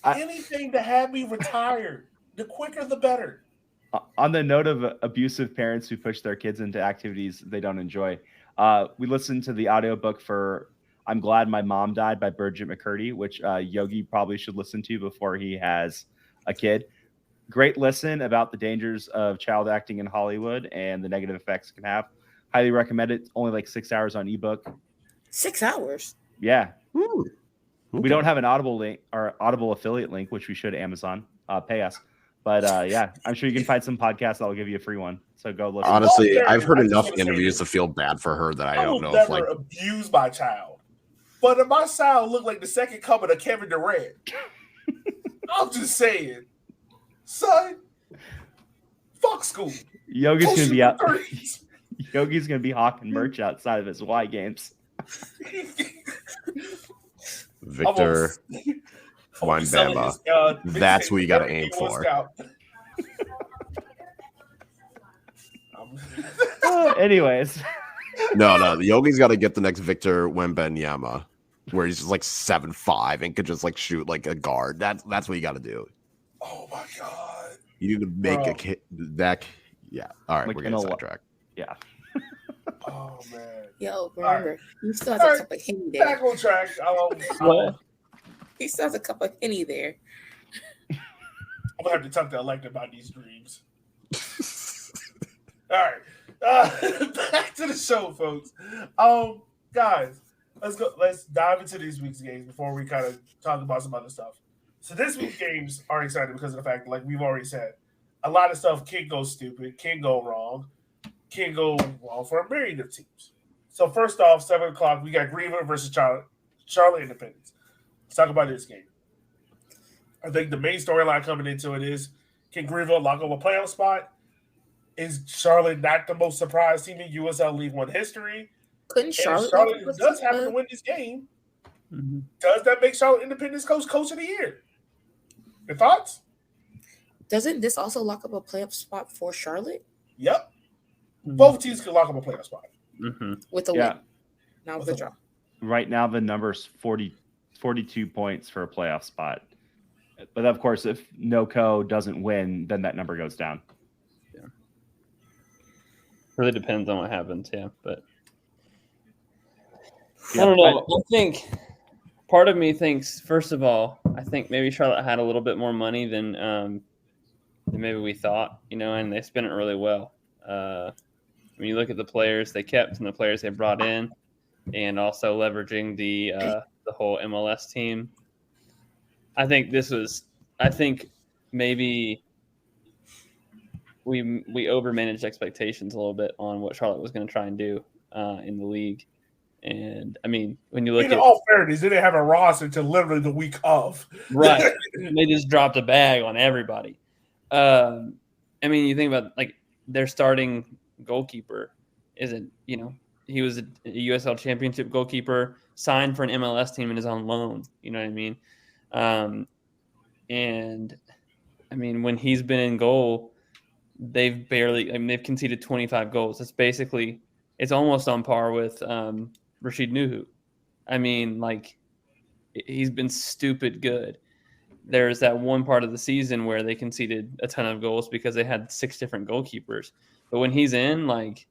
Anything to have me retired. The quicker, the better. On the note of abusive parents who push their kids into activities they don't enjoy, we listened to the audiobook for I'm Glad My Mom Died by Bridget McCurdy, which Yogi probably should listen to before he has a kid. Great listen about the dangers of child acting in Hollywood and the negative effects it can have. Highly recommend it. Only like 6 hours on ebook. 6 hours? Yeah. Ooh. Okay. We don't have an Audible link or Audible affiliate link, which we should. Amazon pay us. But yeah, I'm sure you can find some podcasts that'll give you a free one. So go listen. Honestly, I've heard enough interviews to feel bad for her that I don't know if like abuse my child. But if my child looked like the second coming of Kevin Durant, I'm just saying, son, fuck school. Yogi's gonna be out. Yogi's gonna be hawking merch outside of his Y games. Victor Wembanyama. That's what you got to aim for. Anyways. No. Yogi's got to get the next Victor Wembanyama, where he's just like 7'5" and could just like shoot like a guard. That's what you got to do. Oh my god! You need to make a kid that. Yeah. All right, we're getting sidetracked. Yeah. Oh man. Yo, remember, you still have a cup of Henny there. Back on track. He still has a cup of Henny there. I'm gonna have to talk to Electa about these dreams. All right. Back to the show, folks. Guys, let's dive into this week's games before we kind of talk about some other stuff. So this week's games are exciting because of the fact, like we've already said, a lot of stuff can go stupid, can go wrong, can go wrong for a myriad of teams. So first off, 7 o'clock, we got Greenville versus Charlotte Independence. Let's talk about this game. I think the main storyline coming into it is, can Greenville lock up a playoff spot? Is Charlotte not the most surprised team in USL League One history? Couldn't And Charlotte? if Charlotte does happen to win this game, does that make Charlotte Independence coach of the year? Your thoughts? Doesn't this also lock up a playoff spot for Charlotte? Yep. Both teams can lock up a playoff spot. With a win. Now with a draw. Right now, the number's 42 points for a playoff spot. But of course, if NoCo doesn't win, then that number goes down. Yeah. Really depends on what happens, but I don't know. I think part of me thinks, first of all, I think maybe Charlotte had a little bit more money than maybe we thought, and they spent it really well. When you look at the players they kept and the players they brought in, and also leveraging the whole MLS team, I think maybe we overmanaged expectations a little bit on what Charlotte was going to try and do in the league. And I mean, when you look in all fairness, they didn't have a roster until literally the week of. Right. They just dropped a bag on everybody. I mean, you think about like their starting goalkeeper isn't, he was a USL Championship goalkeeper, signed for an MLS team and is on loan. You know what I mean? And I mean, when he's been in goal, they've conceded 25 goals. It's almost on par with Rashid Nuhu. I mean, like, he's been stupid good. There's that one part of the season where they conceded a ton of goals because they had 6 different goalkeepers. But when he's in, like,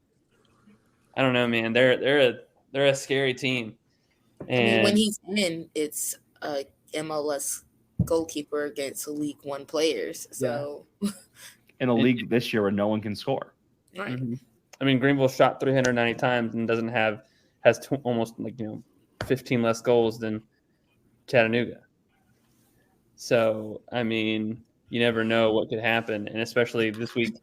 I don't know, man, they're a scary team. And I mean, when he's in, it's a MLS goalkeeper against League One players. So in a league this year where no one can score. Right. Mm-hmm. I mean, Greenville shot 390 times and has almost 15 less goals than Chattanooga. So, I mean, you never know what could happen. And especially this week,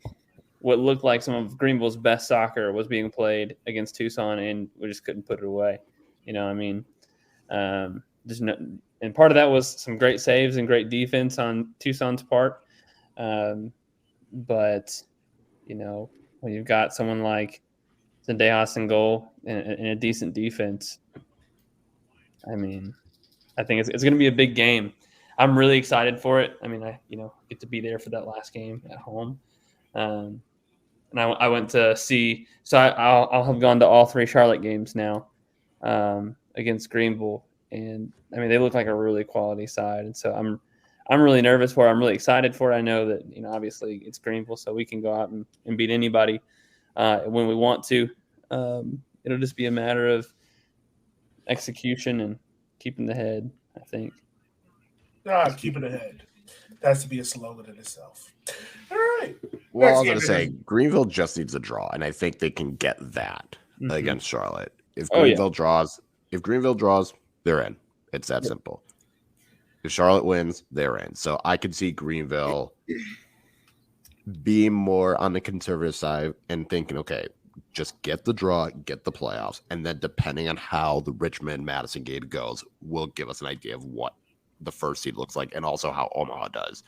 what looked like some of Greenville's best soccer was being played against Tucson, and we just couldn't put it away. I mean, and part of that was some great saves and great defense on Tucson's part. But, when you've got someone like Zendejas in goal and a decent defense, I mean, I think it's going to be a big game. I'm really excited for it. I mean, I get to be there for that last game at home. And I went to see, so I'll have gone to all 3 Charlotte games now against Greenville. And I mean, they look like a really quality side. And so I'm really nervous for it. I'm really excited for it. I know that, obviously it's Greenville, so we can go out and beat anybody when we want to. It'll just be a matter of execution and keeping the head, I think. Keeping the head. That has to be a slogan in itself. All right. Well, I was going to say, Greenville just needs a draw, and I think they can get that against Charlotte. If Greenville draws, they're in. It's that simple. If Charlotte wins, they're in. So I could see Greenville being more on the conservative side and thinking, okay, just get the draw, get the playoffs, and then depending on how the Richmond-Madison game goes, will give us an idea of what the first seed looks like and also how Omaha does.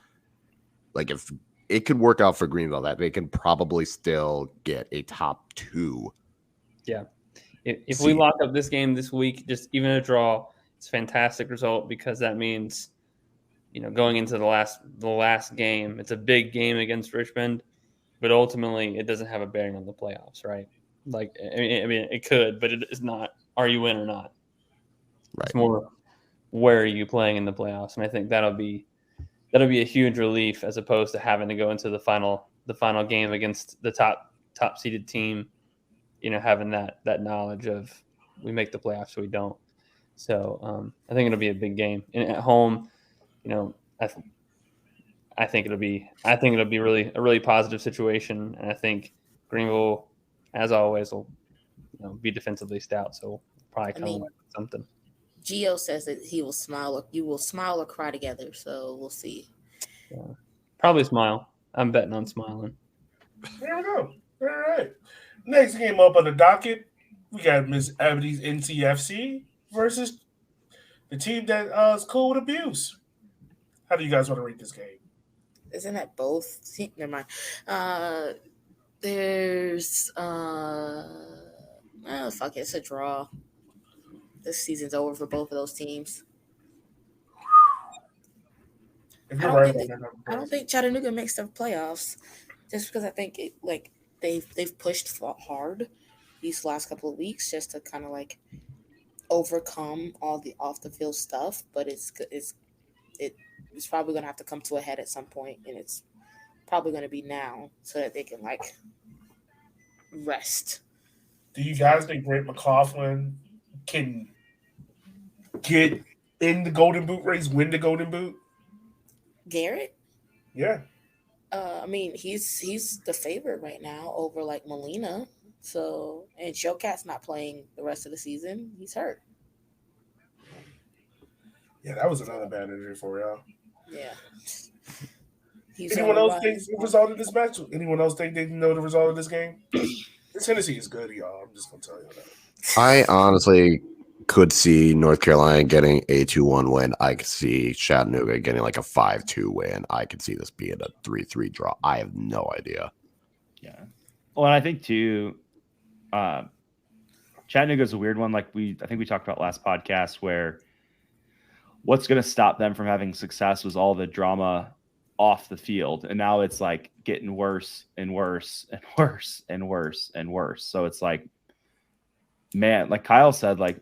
Like, if it could work out for Greenville, that they can probably still get a top 2. Yeah. If we lock up this game this week, just even a draw, it's a fantastic result because that means, going into the last game, it's a big game against Richmond, but ultimately it doesn't have a bearing on the playoffs, right? Like, I mean, it could, but it is not. Are you in or not? Right. It's more, where are you playing in the playoffs? And I think that'll be a huge relief as opposed to having to go into the final game against the top seeded team. Having that knowledge of we make the playoffs or we don't. So I think it'll be a big game. And at home, I think it'll be really a really positive situation. And I think Greenville, as always, will be defensively stout. So we'll probably come away with something. Gio says that he will smile. You will smile or cry together. So we'll see. Yeah. Probably smile. I'm betting on smiling. There we go. All right. Next game up on the docket, we got Miss Ebony's NCFC versus the team that is cool with abuse. How do you guys want to rate this game? Isn't that both? Never mind. There's fuck it, it's a draw. This season's over for both of those teams. If I you're don't, right think about that, I don't think Chattanooga makes the playoffs, just because I think they've pushed hard these last couple of weeks just to kind of like overcome all the off the field stuff. But it's probably gonna have to come to a head at some point, and it's probably gonna be now so that they can like rest. do you guys think Brent McLaughlin can get in the Golden Boot race, win the Golden Boot? Garrett? Yeah. I mean, he's the favorite right now over like Molina. So, and Showcat's not playing the rest of the season. He's hurt. Yeah, that was another bad injury for y'all. Yeah. Anyone else think the result of this match? Anyone else think they know the result of this game? This Tennessee is good, y'all. I'm just gonna tell you that. I honestly could see North Carolina getting a 2-1 win. I could see Chattanooga getting like a 5-2 win. I could see this being a 3-3 draw. I have no idea. Yeah. Well, and I think too, Chattanooga's a weird one. Like I think we talked about last podcast, where what's going to stop them from having success was all the drama off the field, and now it's like getting worse and worse and worse and worse and worse. So it's like, man, like Kyle said, like,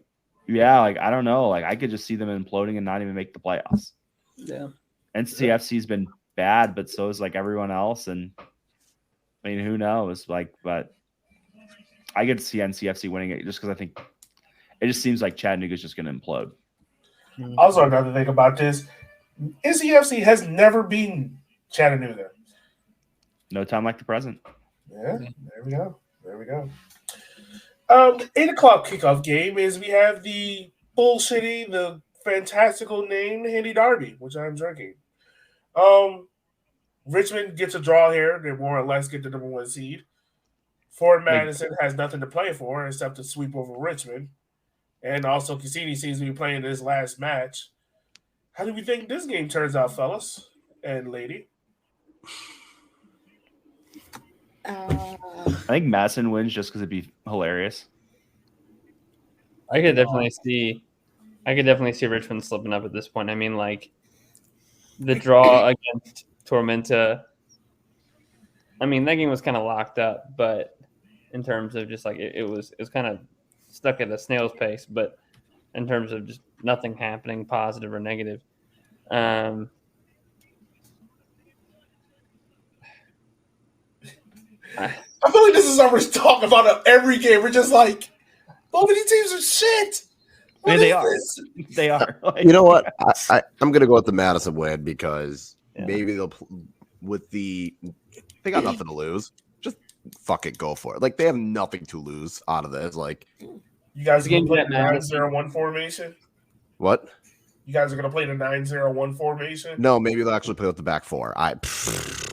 yeah, like I don't know, like I could just see them imploding and not even make the playoffs. Yeah, NCFC's been bad, but so is like everyone else, and I mean, who knows? Like, but I get to see NCFC winning it just because I think it just seems like Chattanooga's just going to implode. Also, another thing about this, NCFC has never beaten Chattanooga. No time like the present. Yeah, there we go. There we go. 8:00 kickoff game is we have the bullshitty, the fantastical name Henny Derby, which I'm drinking. Richmond gets a draw here. They more or less get the number 1 seed. Fort Madison has nothing to play for except to sweep over Richmond. And also Cassini seems to be playing this last match. How do we think this game turns out, fellas and lady? I think Madison wins just because it'd be hilarious. I could definitely see Richmond slipping up at this point. I mean, like the draw against Tormenta. I mean, that game was kind of locked up, but in terms of just like it was kind of stuck at a snail's pace. But in terms of just nothing happening, positive or negative. I feel like this is how we're talking about every game. We're just like, both of these teams are shit. I mean, they are. Like, you know what? I'm going to go with the Madison win because maybe they'll they got nothing to lose. Just fuck it, go for it. Like they have nothing to lose out of this. Like you guys are going to play the 9-0-1 formation? What? You guys are going to play the 9-0-1 formation? No, maybe they'll actually play with the back four.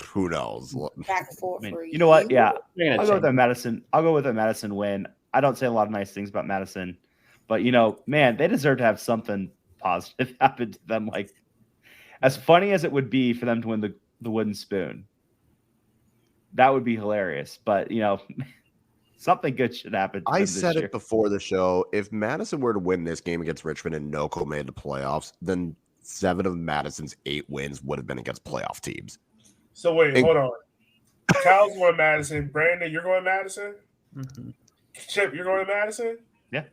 Who knows? Back four. I mean, you know what? Yeah, I'll go with the Madison. I'll go with the Madison win. I don't say a lot of nice things about Madison, but you know, man, they deserve to have something positive happen to them. Like, as funny as it would be for them to win the wooden spoon, that would be hilarious. But you know, something good should happen. I said it before the show. If Madison were to win this game against Richmond and NoCo made the playoffs, then 7 of Madison's 8 wins would have been against playoff teams. So wait, hold on. Kyle's going Madison. Brandon, you're going Madison? Mm-hmm. Chip, you're going Madison? Yeah.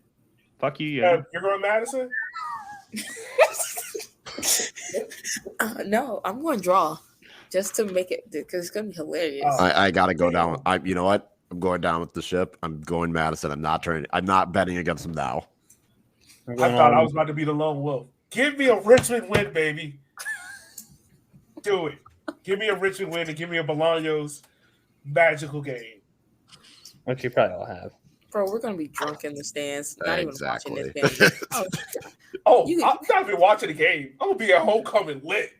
Fuck you. Yeah. You're going Madison? No, I'm going to draw just to make it because it's going to be hilarious. I got to go down. You know what? I'm going down with the ship. I'm going Madison. I'm not betting against them now. I thought I was about to be the lone wolf. Give me a Richmond win, baby. Do it. Give me a Richmond win and give me a Bolaños magical game. Which you probably all have. Bro, we're going to be drunk in the stands. Not Exactly. even watching this game. I'm not even watching the game. I'm going to be at homecoming lit.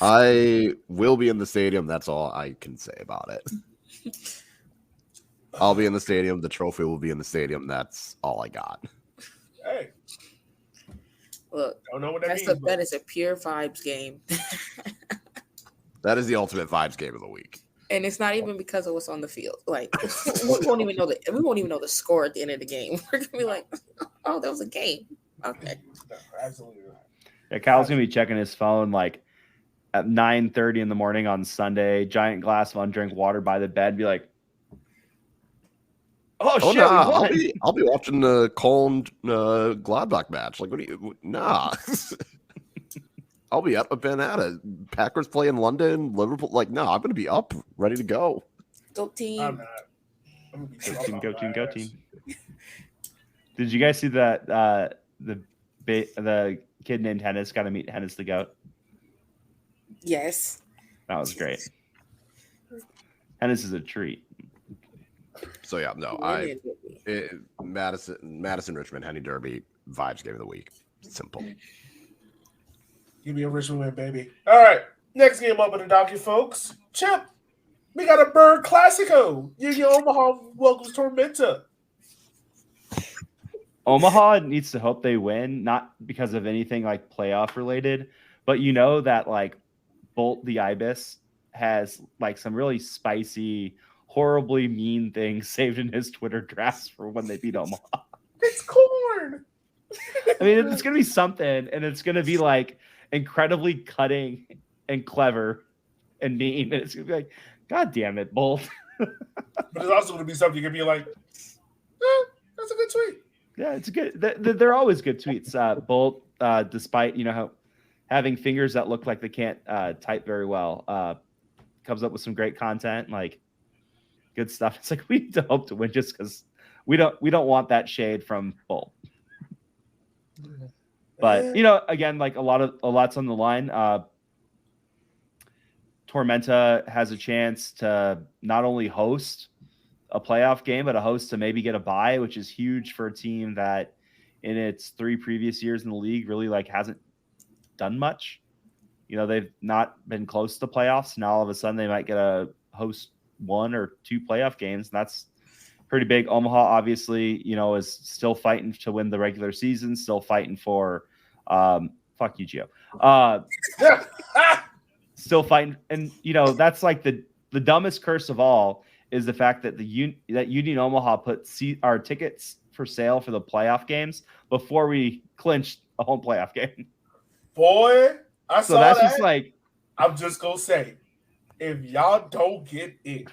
I will be in the stadium. That's all I can say about it. I'll be in the stadium. The trophy will be in the stadium. That's all I got. Hey, Look, don't know what that means. that is a pure vibes game. That is the ultimate vibes game of the week. And it's not even because of what's on the field. Like we won't even know the score at the end of the game. We're gonna be like, oh, that was a game. Okay. No, absolutely not. Yeah, Kyle's gonna be checking his phone like at 9:30 in the morning on Sunday. Giant glass of undrink water by the bed. Be like, oh shit, nah, we won. I'll be watching the Cologne Gladbach match. Like, what do you? Nah. I'll be up at Packers play in London, Liverpool. Like, no, I'm going to be up, ready to go. Go team. I'm not. I'm gonna be Go team. Did you guys see that the kid named Hennis got to meet Hennis the goat? Yes. That was great. Hennis is a treat. So yeah, no, Madison Richmond Henny Derby vibes game of the week. Simple. Give me a Richmond win, baby. All right, next game up in the docket, folks. Chip, we got a Bird Classico. Yogi Omaha welcomes Tormenta. Omaha needs to hope they win, not because of anything like playoff related, but you know that like Bolt the Ibis has like some really spicy, horribly mean things saved in his Twitter drafts for when they beat Omaha. It's corn. I mean, it's going to be something, and it's going to be like incredibly cutting and clever and mean. And it's going to be like, God damn it, Bolt. But it's also going to be something you can be like, that's a good tweet. Yeah, it's good. They're always good tweets. Bolt, despite having fingers that look like they can't type very well, comes up with some great content, like good stuff. It's like we need to hope to win just because we don't want that shade from Bolt. But again, like a lot's on the line. Tormenta has a chance to not only host a playoff game, but a host to maybe get a bye, which is huge for a team that in its 3 previous years in the league really like hasn't done much. They've not been close to playoffs. Now all of a sudden they might get a host 1 or 2 playoff games. And that's pretty big. Omaha obviously, is still fighting to win the regular season, still fighting for fuck you, Gio. Still fighting. And that's like the dumbest curse of all is the fact that that Union Omaha put our tickets for sale for the playoff games before we clinched a home playoff game. Boy, I saw that. Just like, I'm just gonna say, if y'all don't get it,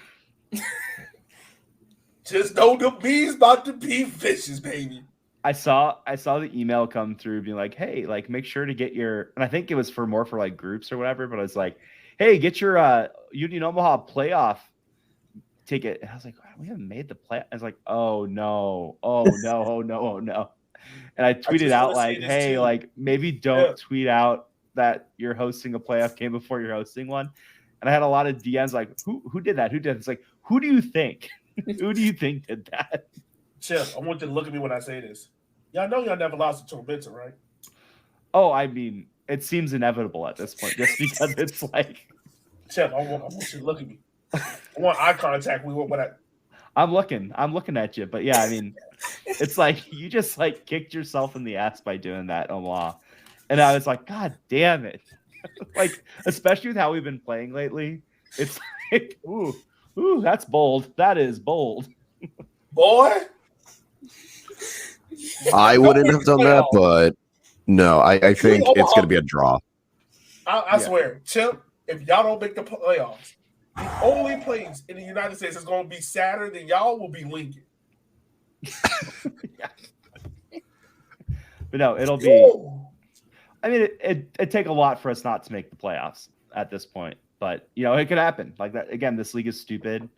just know the bee's about to be vicious, baby. I saw the email come through being like, hey, like make sure to get your, and I think it was for like groups or whatever, but I was like, hey, get your Union Omaha playoff ticket. And I was like, we haven't made the play. I was like, oh no. And I tweeted out like, hey, like maybe don't tweet out that you're hosting a playoff game before you're hosting one. And I had a lot of DMs like, who did that? Who did it? It's like, who do you think? Who do you think did that? Chip, I want you to look at me when I say this. Y'all know y'all never lost to Tormenta, right? Oh, I mean, it seems inevitable at this point, just because it's like. Chip, I want you to look at me. I want eye contact. I'm looking at you, but yeah, I mean, it's like you just like kicked yourself in the ass by doing that, Omaha. And I was like, God damn it. Like, especially with how we've been playing lately, it's like, ooh, that's bold. That is bold. Boy. I wouldn't have done that, but no, I think it's going to be a draw. I swear, Chip, if y'all don't make the playoffs, the only place in the United States that's going to be sadder than y'all will be Lincoln. But no, it'll be. Ooh. I mean, it'd take a lot for us not to make the playoffs at this point, but it could happen. Like that again. This league is stupid.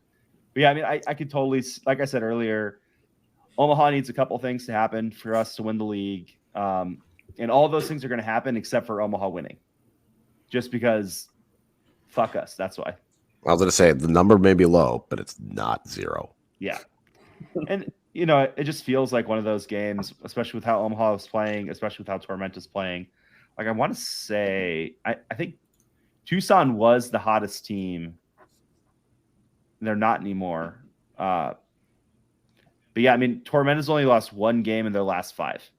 But yeah, I mean, I could totally, like I said earlier, Omaha needs a couple things to happen for us to win the league, and all those things are going to happen except for Omaha winning, just because. Fuck us. That's why. I was going to say the number may be low, but it's not 0. Yeah, and it just feels like one of those games, especially with how Omaha is playing, especially with how Tormenta's playing. Like I want to say, I think Tucson was the hottest team. They're not anymore. But yeah, I mean, Tormenta's only lost one game in their last 5.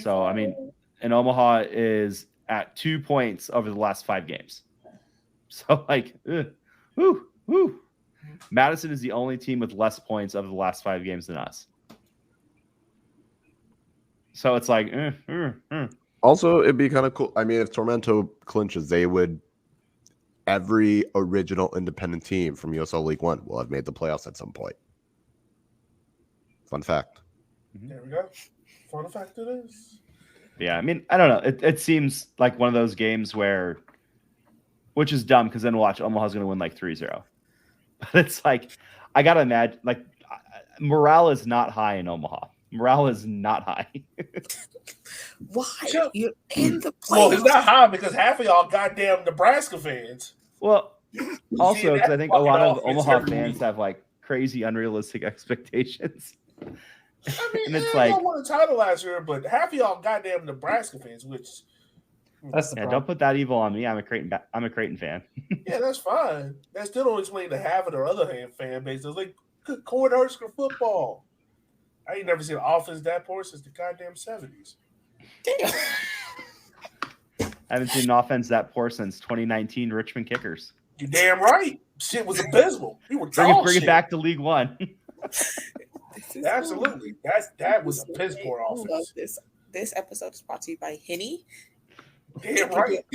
So, I mean, and Omaha is at 2 points over the last 5 games. So, like, woo. Madison is the only team with less points over the last 5 games than us. So it's like, Also, it'd be kind of cool. I mean, if Tormenta clinches, they would. Every original independent team from USL League One will have made the playoffs at some point. Fun fact. There we go. Fun fact it is. Yeah, I mean, I don't know. It seems like one of those games where, which is dumb because then watch Omaha's going to win like 3-0. But it's like, I got to imagine, like, morale is not high in Omaha. Morale is not high. Why? You're in the playoffs. Well, it's not high because half of y'all goddamn Nebraska fans. Well, also because I think a lot of Omaha fans week. have like crazy unrealistic expectations. I mean, and it's y'all like, won the title last year, but half of y'all goddamn Nebraska fans, which That's the yeah, problem. don't put that evil on me. I'm a Creighton fan. yeah, that's fine. That still don't explain the half of their other fan base. It's like good Cornhusker football. I ain't never seen an offense that poor since the goddamn 70s. Damn. I haven't seen an offense that poor since 2019 Richmond Kickers. You damn right. Shit was abysmal. We were Bring dog it shit. back to League One. Absolutely. That was a piss poor I love offense. this episode is brought to you by Henny. Damn right.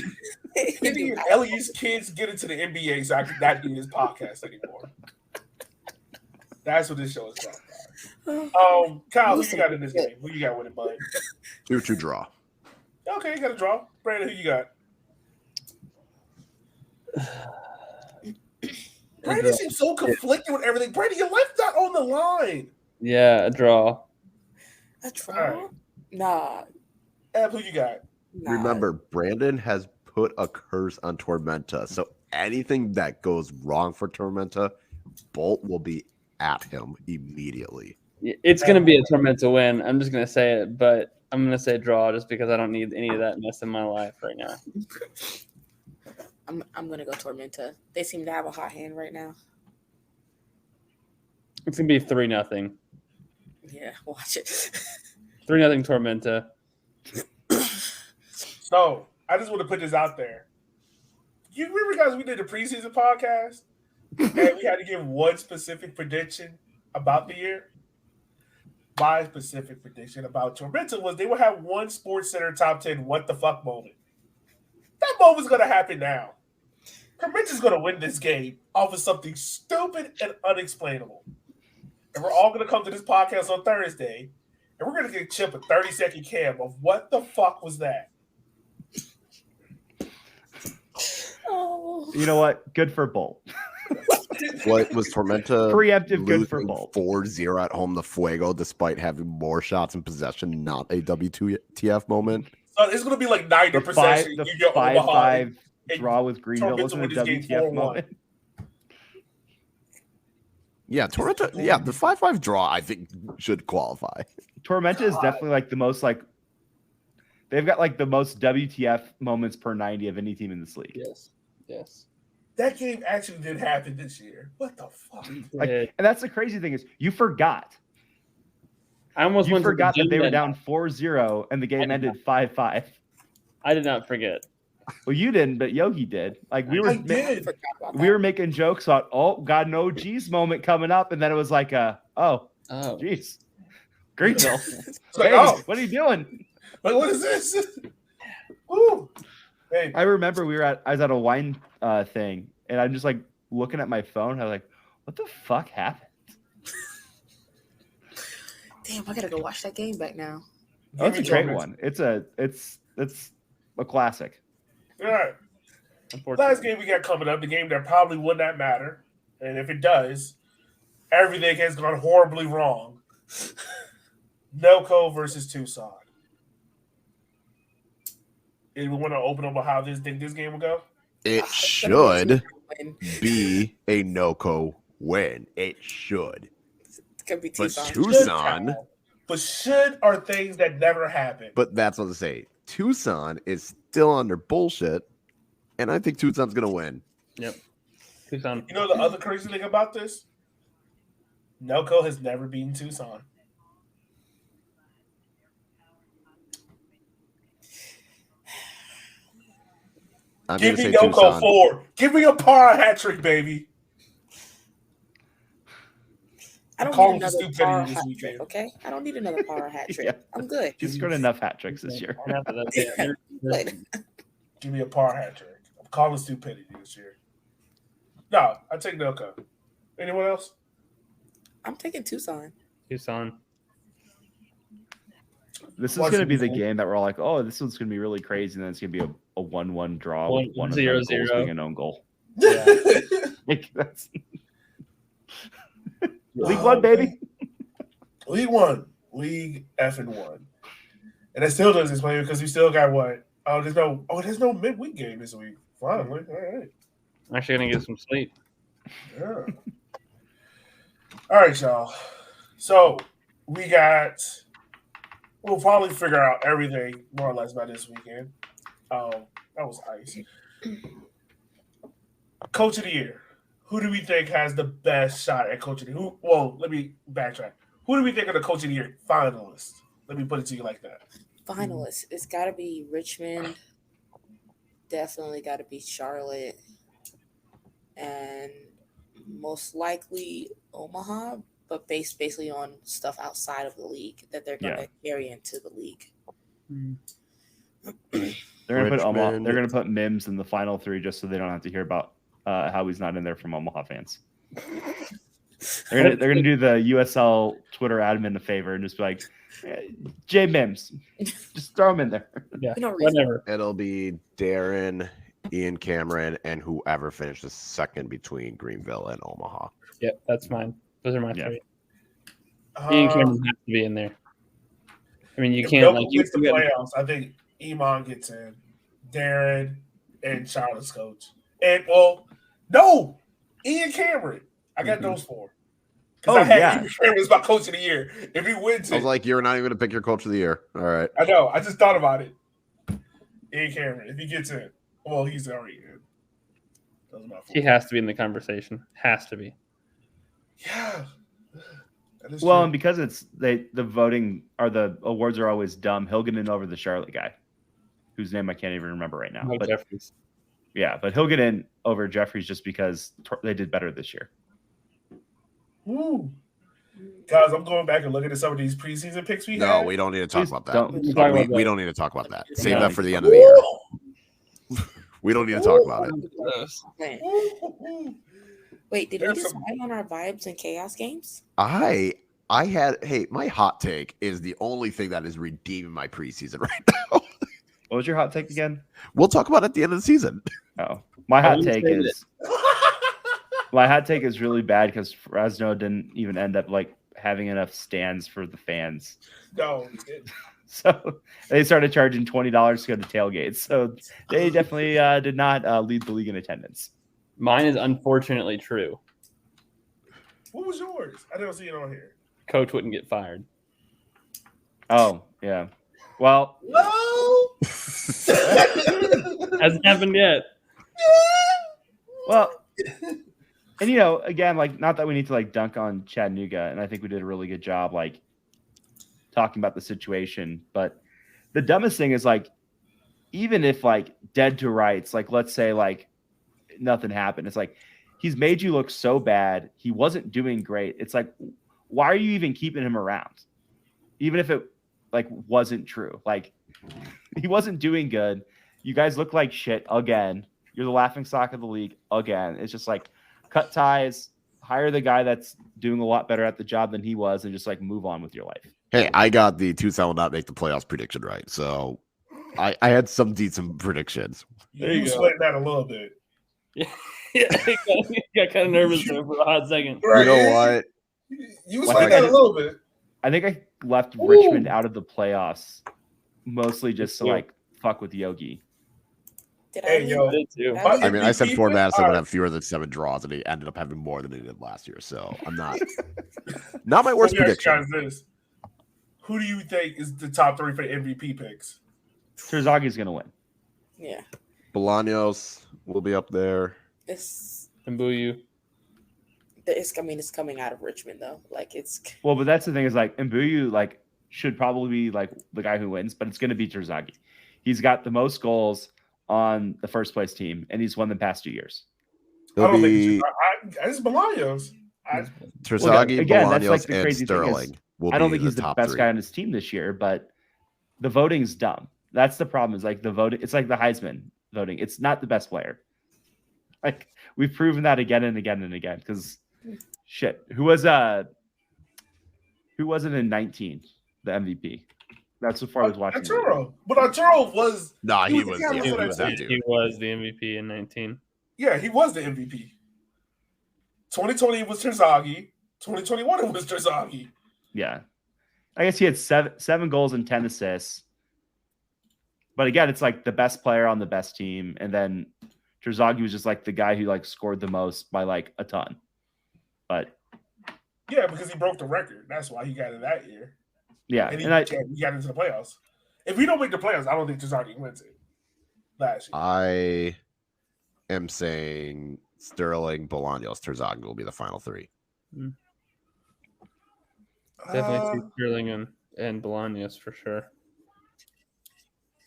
Henny and Elliott's kids get into the NBA, so I could not do this podcast anymore. That's what this show is about. Kyle, who you got in this game? Who you got with it, bud? 2-2 draw. Okay, you got a draw. Brandon, who you got? Brandon seems so conflicted with everything. Brandon, your life's not on the line. Yeah, a draw. A draw? Alright. Nah. Ab, who you got? Nah. Remember, Brandon has put a curse on Tormenta, so anything that goes wrong for Tormenta, Bolt will be at him immediately. It's going to be a Tormenta win. I'm just going to say it, but I'm going to say draw just because I don't need any of that mess in my life right now. I'm going to go Tormenta. They seem to have a hot hand right now. It's going to be 3-0. Yeah, watch it. 3-0 Tormenta. So, I just want to put this out there. You remember, guys, we did the preseason podcast, and we had to give one specific prediction about the year? My specific prediction about Tormenta was they would have one Sports Center top 10 what the fuck moment. That moment's going to happen now. Tormenta's going to win this game off of something stupid and unexplainable. And we're all going to come to this podcast on Thursday, and we're going to get Chip a 30-second cam of what the fuck was that. Oh. You know what? Good for Bolt. What was Tormenta Preemptive good for losing Bolt. 4-0 at home to Fuego despite having more shots in possession, not a WTF moment? So it's going to be like 90%. The you get Omaha 5-5 and draw with Greenville Tormenta wasn't a win this game WTF 4-1. moment. Yeah, Tormenta, the 5-5 draw, I think, should qualify. Tormenta is definitely like the most like they've got like the most WTF moments per 90 of any team in this league. Yes. That game actually did happen this year. What the fuck? Like, and that's the crazy thing is you forgot. I almost went forgot to the that they were gym down 4-0 and the game ended 5-5. I did not forget. Well, you didn't, but Yogi did. Like we were, I did. we were making jokes on, oh God, no G's moment coming up, and then it was like, oh, geez, Greenville. Like, hey, what are you doing? Like, what is this? Woo. Hey, I remember I was at a wine thing, and I'm just like looking at my phone. I was like, what the fuck happened? Damn, I gotta go watch that game back now. Oh, it's a great one. It's a classic. All right. Last game we got coming up, the game that probably would not matter. And if it does, everything has gone horribly wrong. NoCo versus Tucson. Do we want to open up on how this game will go? It should be a NoCo win. It should. It's gonna be But Tucson. Tucson, But should are things that never happen. but that's what I say. Tucson is still under bullshit, and I think Tucson's going to win. Yep. Tucson. You know the other crazy thing about this? Nelco has never beaten Tucson. Give me Nelco 4. Give me a par hat trick, baby. I don't need another par hat trick, okay? I don't need another par hat trick. I'm good. He's scored enough hat tricks this year. Give me a par hat trick. I'm calling stupidity this year. No, I take Nelco. Anyone else? I'm taking Tucson. This is going to be the game that we're all like, oh, this one's going to be really crazy, and then it's going to be a 1-1 draw with one of the goals being an own goal. Yeah. League One, baby. League One. League effing one. And it still doesn't explain because we still got what? There's no midweek game this week. Finally. All right. I'm actually going to get some sleep. Yeah. All right, y'all. So we'll probably figure out everything more or less by this weekend. That was ice. Coach of the year. Who do we think has the best shot at coach of the year? Let me backtrack. Who do we think are the coach of the year finalists? Let me put it to you like that. Finalists. It's got to be Richmond. Definitely got to be Charlotte. And most likely Omaha, but based basically on stuff outside of the league that they're going to carry into the league. They're going to put Mims in the final three just so they don't have to hear about how he's not in there from Omaha fans. They're gonna do the USL Twitter admin a favor and just be like, J Mims, just throw him in there. Yeah, whatever. It'll be Darren, Ian Cameron, and whoever finishes second between Greenville and Omaha. Yep, that's mine. Those are my three. Ian Cameron has to be in there. I mean, you can't get the playoffs. I think Iman gets in, Darren, and Charlotte's coach, and no, Ian Cameron. I got those four. Because Ian Cameron was my coach of the year. If he wins it, I was like, you're not even going to pick your coach of the year. All right. I know. I just thought about it. Ian Cameron, if he gets in, he's already in. He has to be in the conversation. Has to be. Yeah. Well, and because it's the voting or the awards are always dumb, he'll get in over the Charlotte guy, whose name I can't even remember right now. But Jeffries. Yeah, but he'll get in over Jeffries just because they did better this year. Woo. Guys, I'm going back and looking at some of these preseason picks we had. No, we don't need to talk about that. We don't need to talk about that. Save that for the end of the year. We don't need to talk about it. Wait, did we decide on our vibes and chaos games? My hot take is the only thing that is redeeming my preseason right now. What was your hot take again? We'll talk about it at the end of the season. Oh, my hot take is really bad because Fresno didn't even end up having enough stands for the fans. No. So they started charging $20 to go to tailgates. So they definitely did not lead the league in attendance. Mine is unfortunately true. What was yours? I don't see it on here. Coach wouldn't get fired. Oh, yeah. Well, no. Hasn't happened yet. Well, and again, not that we need to dunk on Chattanooga, and I think we did a really good job talking about the situation, but the dumbest thing is even if dead to rights, let's say nothing happened, it's he's made you look so bad, he wasn't doing great. It's why are you even keeping him around, even if it wasn't true? He wasn't doing good. You guys look like shit again. You're the laughing stock of the league again. It's just cut ties, hire the guy that's doing a lot better at the job than he was, and just move on with your life. Hey, I got the Tucson will not make the playoffs prediction right, so I had some decent predictions. You sweating that a little bit. Yeah, got kind of nervous there for a hot second. Right. You know what? You sweating that a little bit. I think I left Richmond out of the playoffs mostly just to fuck with Yogi. I said Ford Madison would have fewer than 7 draws, and he ended up having more than he did last year. So I'm not my worst prediction. Who do you think is the top 3 for MVP picks? Terzagi's going to win. Yeah. Bolaños will be up there. It's Mbuyu. it's coming out of Richmond though. Like it's Well, but that's the thing is like Mbuyu like should probably be like the guy who wins, but it's going to be Terzaghi. He's got the most goals on the first place team, and he's won the past 2 years. I don't think it's Bolaños. Terzaghi, again, that's Bolaños, like the and crazy thing is, Sterling will be I don't think he's the top best 3. guy on his team this year, but the voting's dumb. That's the problem. Is like the voting. It's like the Heisman voting. It's not the best player. Like we've proven that again and again and again. Because shit, who was it in 19? The MVP. That's so far I was watching. Arturo. But Arturo was. Nah, he was was that He dude. was the MVP in 19. Yeah, he was the MVP. 2020 was Terzaghi. 2021 it was Terzaghi. Yeah, I guess he had seven goals and 10 assists. But again, it's like the best player on the best team, and then Terzaghi was just like the guy who like scored the most by like a ton. But yeah, because he broke the record. That's why he got it that year. Yeah, and he got into the playoffs. If we don't make the playoffs, I don't think Terzaghi wins it last year. I am saying Sterling, Bolaños, Terzaghi will be the final 3. Definitely see Sterling and Bolaños for sure.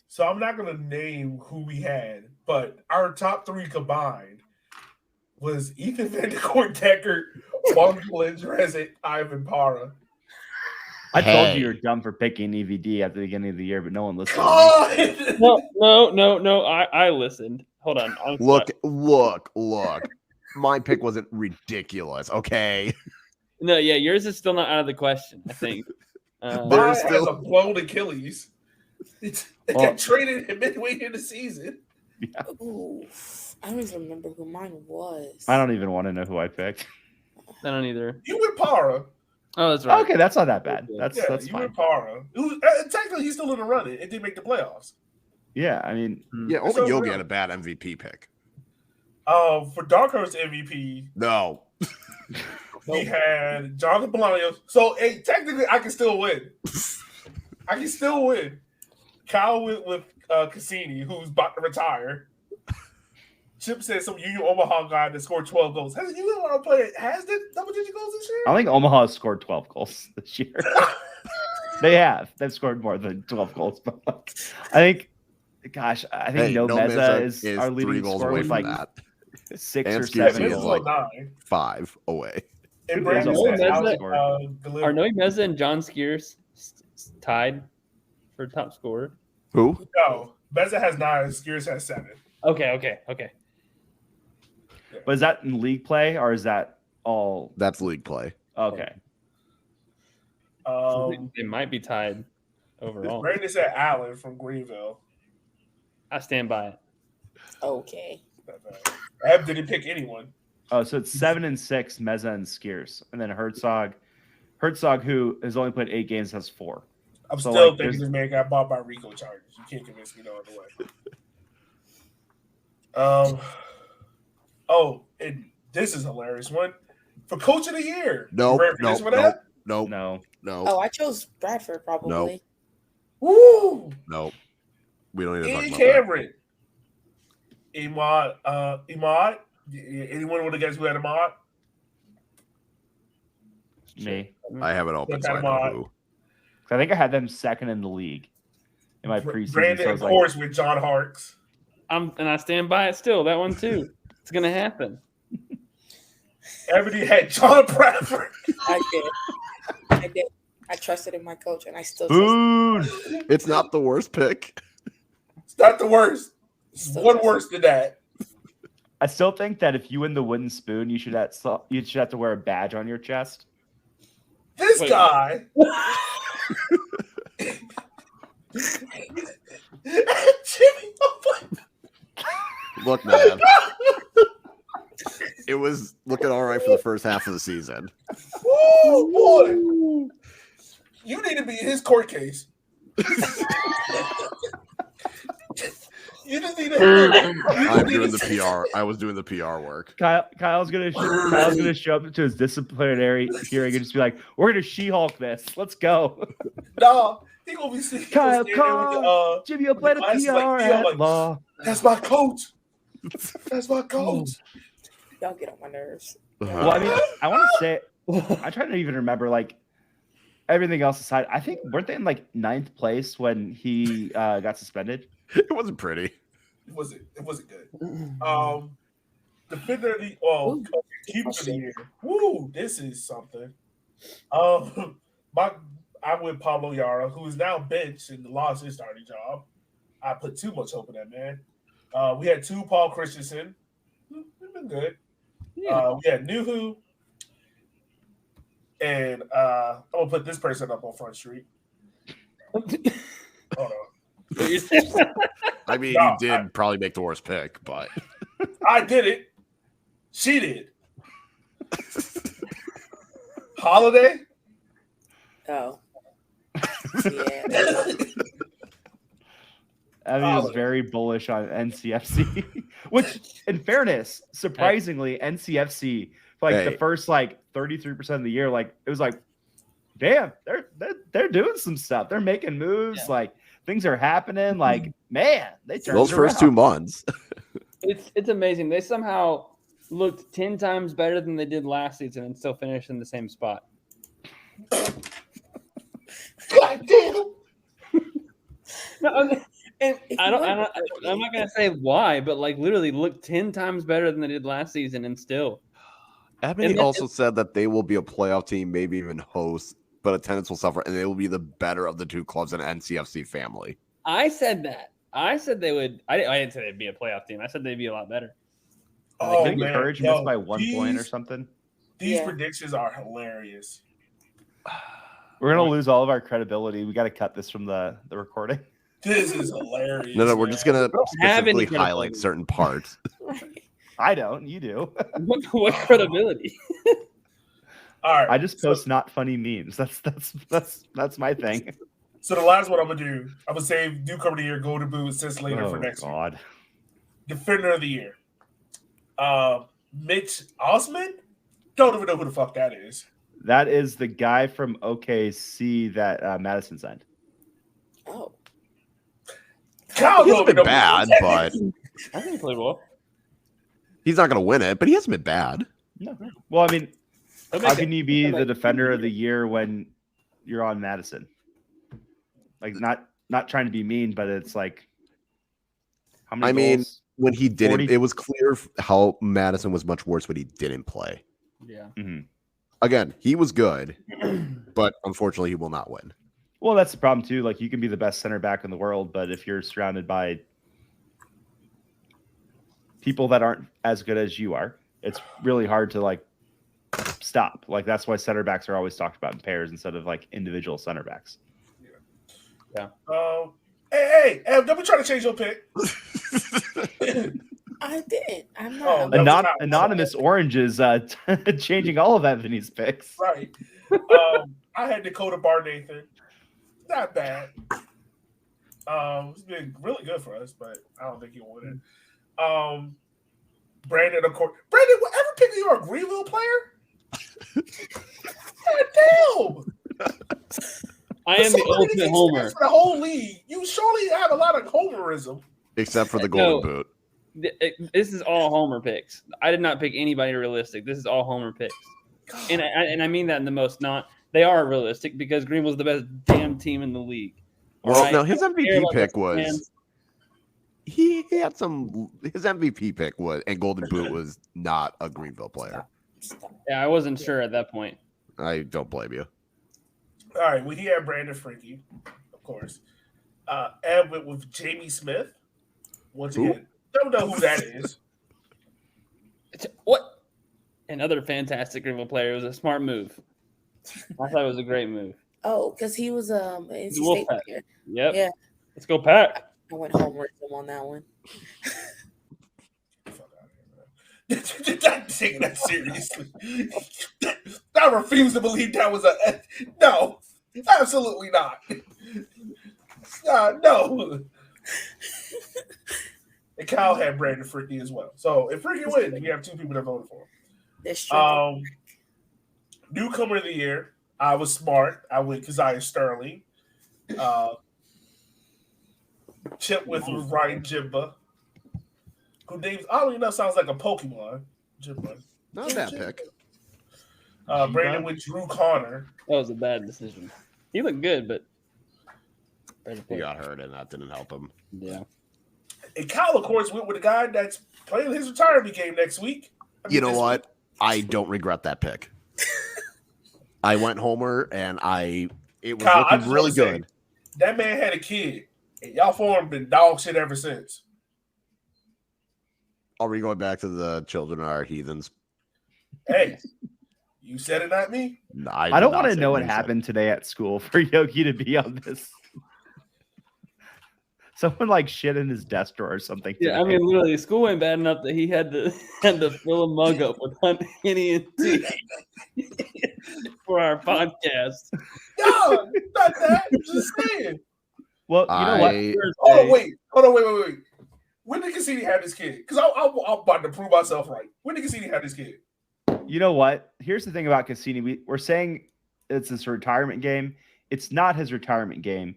So I'm not going to name who we had, but our top 3 combined was Ethan Van der Decker, Mark Lindres, and Ivan Para. I told you you're dumb for picking EVD at the beginning of the year, but no one listened. No. I listened. Hold on. Look. My pick wasn't ridiculous, okay? No, yeah, yours is still not out of the question, I think. Mine has a blown Achilles. It got traded midway in the season. Yeah. Ooh, I don't even remember who mine was. I don't even want to know who I picked. I don't either. You went Para. Oh, that's right. Okay, that's not that bad. That's you fine. went Para. Technically, he's still in the running. It didn't make the playoffs. Yeah, I mean, yeah, only Yogi had a bad MVP pick. For Darkhurst MVP, no, we had Jonathan Bolaños. So, technically, I can still win. Kyle went with Cassini, who's about to retire. Chip said some Union Omaha guy that scored 12 goals. Has Union Omaha player double-digit goals this year? I think Omaha has scored 12 goals this year. They've scored more than 12 goals. But I think No Meza is our leading scorer with like that. 6 and or 7 is goals. like 5 away. And Brandon are Noe Meza and John Skiers tied for top scorer? Who? No, Meza has 9. Skiers has 7. Okay. But is that in league play or is that all? That's league play. Okay. It might be tied overall. Brandon said Allen from Greenville. I stand by it. Okay. Ab didn't pick anyone. Oh, so it's 7 and 6, Meza and Skiers, and then Herzog, who has only played 8 games, has 4. I'm still thinking this man got bought by Rico Chargers. You can't convince me no other way. And this is a hilarious one for Coach of the Year. No. Oh, I chose Bradford probably. No. Woo! No. We don't need to talk about Cameron. Imad. Anyone want to guess who had Imad? Me. that. I have it open, so I know who. I think I had them second in the league in my preseason. Brandon, so of course, with John Harks. And I stand by it still. That one too. It's gonna happen. Everybody had John Bradford. I did. I trusted in my coach, and I still trust. It's not the worst pick. It's not the worst. It's one worse than that. I still think that if you win the wooden spoon, you should have to wear a badge on your chest. This guy. Jimmy, look, man. It was looking all right for the first half of the season. Woo, boy. You need to be in his court case. You just need to. I'm doing the PR. I was doing the PR work. Kyle's gonna show up to his disciplinary hearing and just be like, "We're gonna She-Hulk this. Let's go." No, he gonna be sitting. Kyle, with Jimmy, you'll play the PR at law. That's my coach. That's my coach. Y'all get on my nerves. Well, I mean, I want to say, I try to even remember, like, everything else aside, I think, weren't they in, like, 9th place when he got suspended? It wasn't pretty. It wasn't good. Defender of the keeper of the year. Woo, this is something. I'm with Pablo Yara, who is now benched and lost his starting job. I put too much hope in that man. We had 2 Paul Christensen. We've been good. Yeah. We had Nuhu. And I'm gonna put this person up on Front Street. Hold on. I mean, you did probably make the worst pick, but I did it. She did. Holiday? Oh. Yeah. Abby was very bullish on NCFC, which, in fairness, surprisingly, NCFC, like the first 33% of the year, like it was like, damn, they're doing some stuff. They're making moves. Yeah. Like things are happening. Like, man, they turned those first 2 months. It's amazing. They somehow looked 10 times better than they did last season and still finished in the same spot. God damn. No, and I'm not gonna say why, but like literally look 10 times better than they did last season, and still. Ebony also said that they will be a playoff team, maybe even host, but attendance will suffer, and they will be the better of the 2 clubs in NCFC family. I said that. I said they would. I didn't say they'd be a playoff team. I said they'd be a lot better. Oh, they encourage us by 1 point or something. These predictions are hilarious. We're gonna lose all of our credibility. We got to cut this from the recording. This is hilarious. No, we're just gonna specifically highlight certain parts. I don't. You do. What credibility? All right. I just post not funny memes. That's my thing. So the last one I'm gonna do, I'm gonna save newcomer of the year, golden boot, assist later for next year. Defender of the year. Mitch Osman? Don't even know who the fuck that is. That is the guy from OKC that Madison signed. Oh. He hasn't been bad, but I think he played well. He's not going to win it, but he hasn't been bad. No. Well, I mean, how can you be the defender of the year when you're on Madison? Like, not trying to be mean, but it's like, how many goals? When he didn't, it was clear how Madison was much worse when he didn't play. Yeah. Mm-hmm. Again, he was good, but unfortunately, he will not win. Well, that's the problem too. Like, you can be the best center back in the world, but if you're surrounded by people that aren't as good as you are, it's really hard to like stop. Like, that's why center backs are always talked about in pairs instead of like individual center backs. Yeah. Hey, don't be trying to change your pick. I didn't. I'm not. Anonymous Orange is changing all of Anthony's picks. Right. I had Dakota Bar-Nathan. Not bad. It's been really good for us, but I don't think he'll win it. Brandon, of course. Brandon, whatever pick you're a Greenville player? God damn! I am the ultimate homer. For the whole league, you surely have a lot of homerism. Except for the golden boot. This is all homer picks. I did not pick anybody realistic. This is all homer picks. And I mean that in the most they are realistic because Greenville's the best damn team in the league. Well, right? No, his MVP pick was he had some. His MVP pick was and golden boot was not a Greenville player. Yeah, I wasn't sure at that point. I don't blame you. All right, well, he had Brandon Frankie, of course. Ed went with Jamie Smith. Once again, don't know who that is. What? Another fantastic Greenville player. It was a smart move. I thought it was a great move. Oh, because he was NC State player. Yep. Yeah. Let's go, Pack. I went homerism on that one. Not taking that seriously. I refuse to believe that was no, absolutely not. No. And Kyle had Brandon Fricky as well. So if Fricky wins, we have 2 people that voted for him. That's true. Newcomer of the year, I was smart. I went Keziah Sterling. Chip with Ryan Jimba, who names oddly enough sounds like a Pokemon. Jimba. Not a bad pick. Brandon with Drew Connor. That was a bad decision. He looked good, but He got hurt, and that didn't help him. Yeah. And Kyle, of course, went with a guy that's playing his retirement game next week. You know what? I don't regret that pick. I went Homer, and it was Kyle, looking really good. That man had a kid, and y'all for him been dog shit ever since. Are we going back to the children are heathens? Hey, you said it, not me. No, I don't want to know what happened today at school for Yogi to be on this. Someone like shit in his desk drawer or something. Yeah, I mean, literally, school went bad enough that he had to fill a mug up with Henny and tea for our podcast. No, not that. I'm just saying. Well, you know what? Hold on, wait. When did Cassini have this kid? Because I'm about to prove myself right. When did Cassini have this kid? You know what? Here's the thing about Cassini. We're saying it's his retirement game. It's not his retirement game.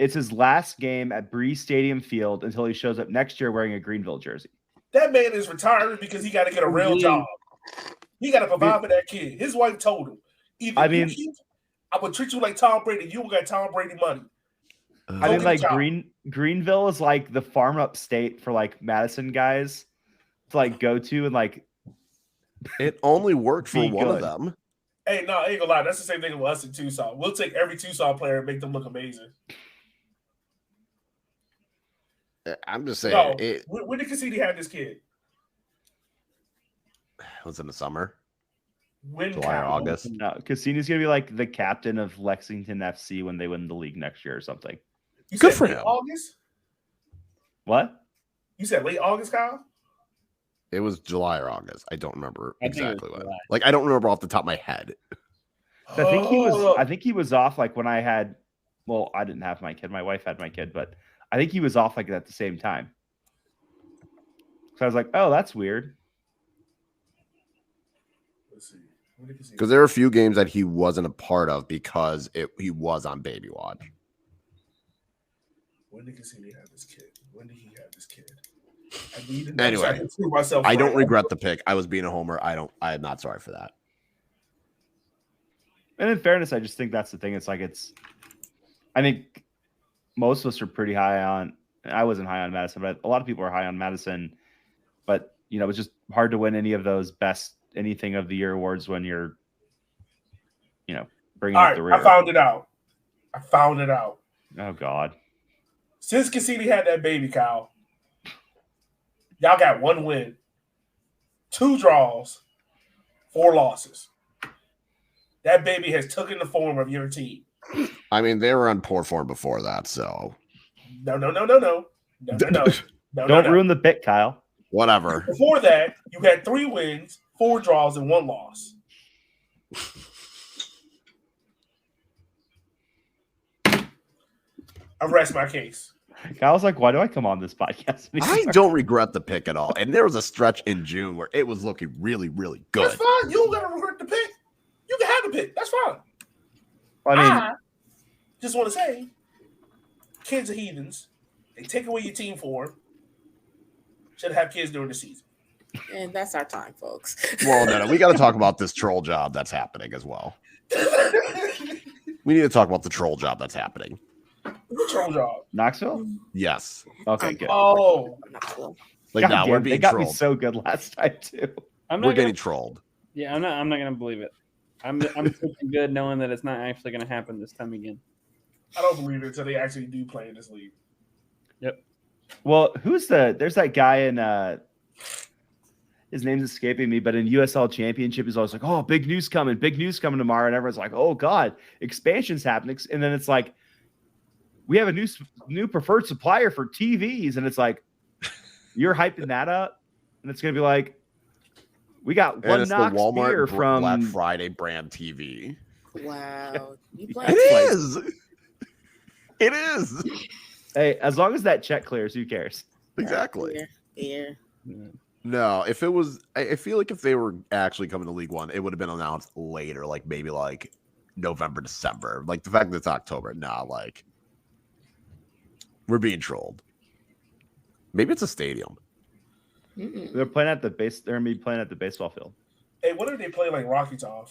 It's his last game at Breeze Stadium Field until he shows up next year wearing a Greenville jersey. That man is retiring because he got to get a real job. He got to provide for that kid. His wife told him, I would treat you like Tom Brady. You got Tom Brady money. I mean, like Greenville is like the farm up state for like Madison guys to like go to and like. It only worked for one of them. Hey, no, I ain't gonna lie. That's the same thing with us in Tucson. We'll take every Tucson player and make them look amazing. I'm just saying. When did Cassini have this kid? It was in the summer. July or August. No, Cassini's gonna be like the captain of Lexington FC when they win the league next year or something. Good for him. August? What? You said late August, Kyle? It was July or August. I don't remember exactly when. Like I don't remember off the top of my head. I think he was off like when I had. Well, I didn't have my kid. My wife had my kid, but I think he was off like at the same time. So I was like, "Oh, that's weird." Let's see. Because there are a few games that he wasn't a part of because he was on baby watch. When did Cassini have this kid? When did he have this kid? Anyway, I don't regret the pick. I was being a homer. I am not sorry for that. And in fairness, I just think that's the thing. I think most of us are pretty high on. I wasn't high on Madison, but a lot of people are high on Madison. But it's just hard to win any of those best anything of the year awards when you're, bringing up the rear. I found it out. Oh God! Since Cassini had that baby, Kyle, y'all got 1 win, 2 draws, 4 losses. That baby has taken the form of your team. I mean, they were on poor form before that, so. No. Don't ruin the pick, Kyle. Whatever. Before that, you had 3 wins, 4 draws, and 1 loss. I rest my case. Kyle's like, why do I come on this podcast anymore? I don't regret the pick at all. And there was a stretch in June where it was looking really, really good. That's fine. You don't got to regret the pick. You can have the pick. That's fine. I just want to say, kids are heathens. They take away your team form. Should have kids during the season. And that's our time, folks. Well, no. We got to talk about this troll job that's happening as well. We need to talk about the troll job that's happening. What troll job? Knoxville? Yes. Okay, good. Oh. Like now we're being they got trolled. Me so good last time too. We're getting trolled. Yeah, I'm not gonna believe it. I'm thinking good knowing that it's not actually gonna happen this time again. I don't believe it until they actually do play in this league. Yep. Well, there's that guy in his name's escaping me, but in USL Championship, he's always like, "Oh, big news coming tomorrow," and everyone's like, "Oh God, expansion's happening," and then it's like, we have a new preferred supplier for TVs, and it's like, you're hyping that up, and it's gonna be like, we got one Knox Walmart beer from Black Friday brand TV. Wow, It is. Hey, as long as that check clears, who cares? Exactly. Yeah. No, if it was, I feel like if they were actually coming to League One, it would have been announced later, like maybe like November, December. Like the fact that it's October, like we're being trolled. Maybe it's a stadium. They're playing at the base. They're gonna be playing at the baseball field. Hey, what if they play like Rocky Top?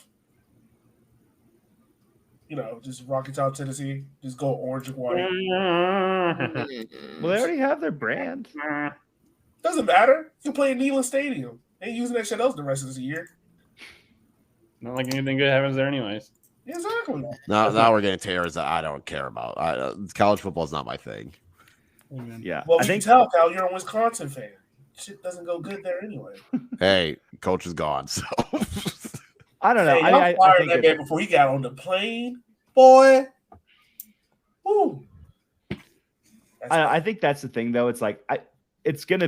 Just Rocky Top, Tennessee. Just go orange and white. Well, they already have their brand. Doesn't matter. You can play in Neyland Stadium. They ain't using that shit else the rest of the year. Not like anything good happens there, anyways. Exactly. Now we're getting tears that I don't care about. College football is not my thing. Yeah, Well, I think tell Cal you're a Wisconsin fan. Shit doesn't go good there anyway. Hey, coach is gone, so I don't know. Hey, I fired that man before he got on the plane, boy. Woo. I think that's the thing, though. It's like it's got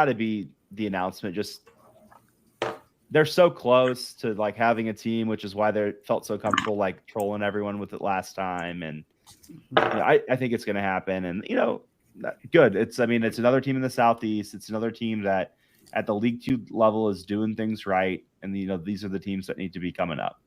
to be the announcement. Just they're so close to like having a team, which is why they felt so comfortable like trolling everyone with it last time. And I think it's going to happen. And good. It's another team in the Southeast. It's another team that at the League 2 level is doing things right. And these are the teams that need to be coming up.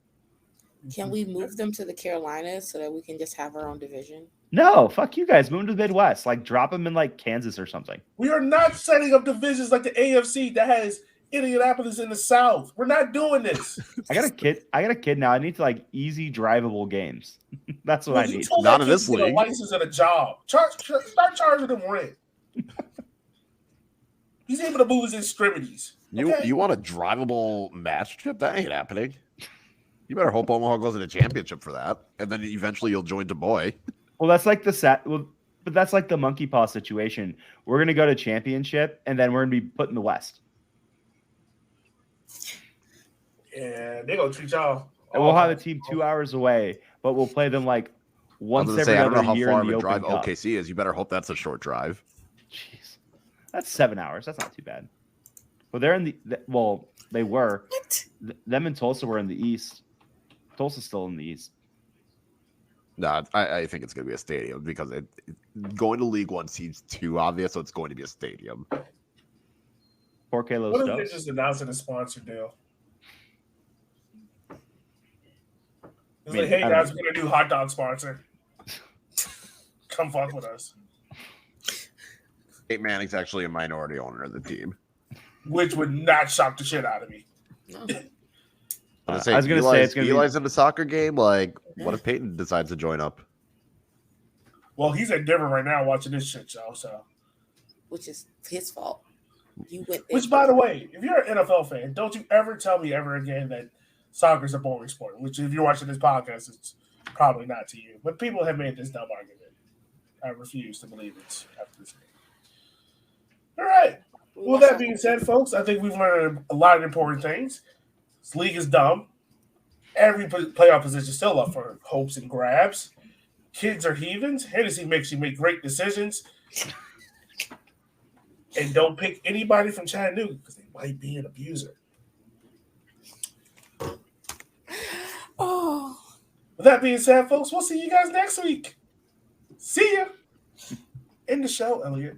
Can we move them to the Carolinas so that we can just have our own division? No, fuck you guys. Move them to the Midwest. Like drop them in like Kansas or something. We are not setting up divisions like the AFC that has Indianapolis in the South. We're not doing this. I got a kid now. I need to like easy drivable games. That's what I need. Not in this league. A license and a job. Start charging them rent. He's able to move his extremities. You want a drivable match chip? That ain't happening. You better hope Omaha goes to the championship for that, and then eventually you'll join Du Bois. Well, that's like but that's like the monkey paw situation. We're gonna go to championship, and then we're gonna be put in the West. Yeah, they're gonna treat y'all. And we'll have a team 2 hours away, but we'll play them like once every other year in the Open Cup. OKC is. You better hope that's a short drive. Jeez, that's 7 hours. That's not too bad. Well, they're in they were. What? Them and Tulsa were in the East. Tulsa's still in the East. No, I think it's going to be a stadium because going to League One seems too obvious, so it's going to be a stadium. Porque Los What if Dos. they're just announcing a sponsor deal? It's like, hey guys, we're going to do hot dog sponsor. Come fuck with us. Kate Manning's actually a minority owner of the team. Which would not shock the shit out of me. No. I was going to say it's going to be Eli's in the soccer game. Like, what if Peyton decides to join up? Well, he's at Denver right now watching this shit show. So, Which is his fault. You went there. which, by the way, if you're an NFL fan, don't you ever tell me ever again that soccer's a boring sport. Which, if you're watching this podcast, it's probably not to you. But people have made this dumb argument. I refuse to believe it after this game. All right. Well, that being said, folks, I think we've learned a lot of important things. This league is dumb. Every playoff position is still up for hopes and grabs. Kids are heathens. Hennessy makes you make great decisions. And don't pick anybody from Chattanooga because they might be an abuser. Oh. With that being said, folks, we'll see you guys next week. See ya. End the show, Elliot.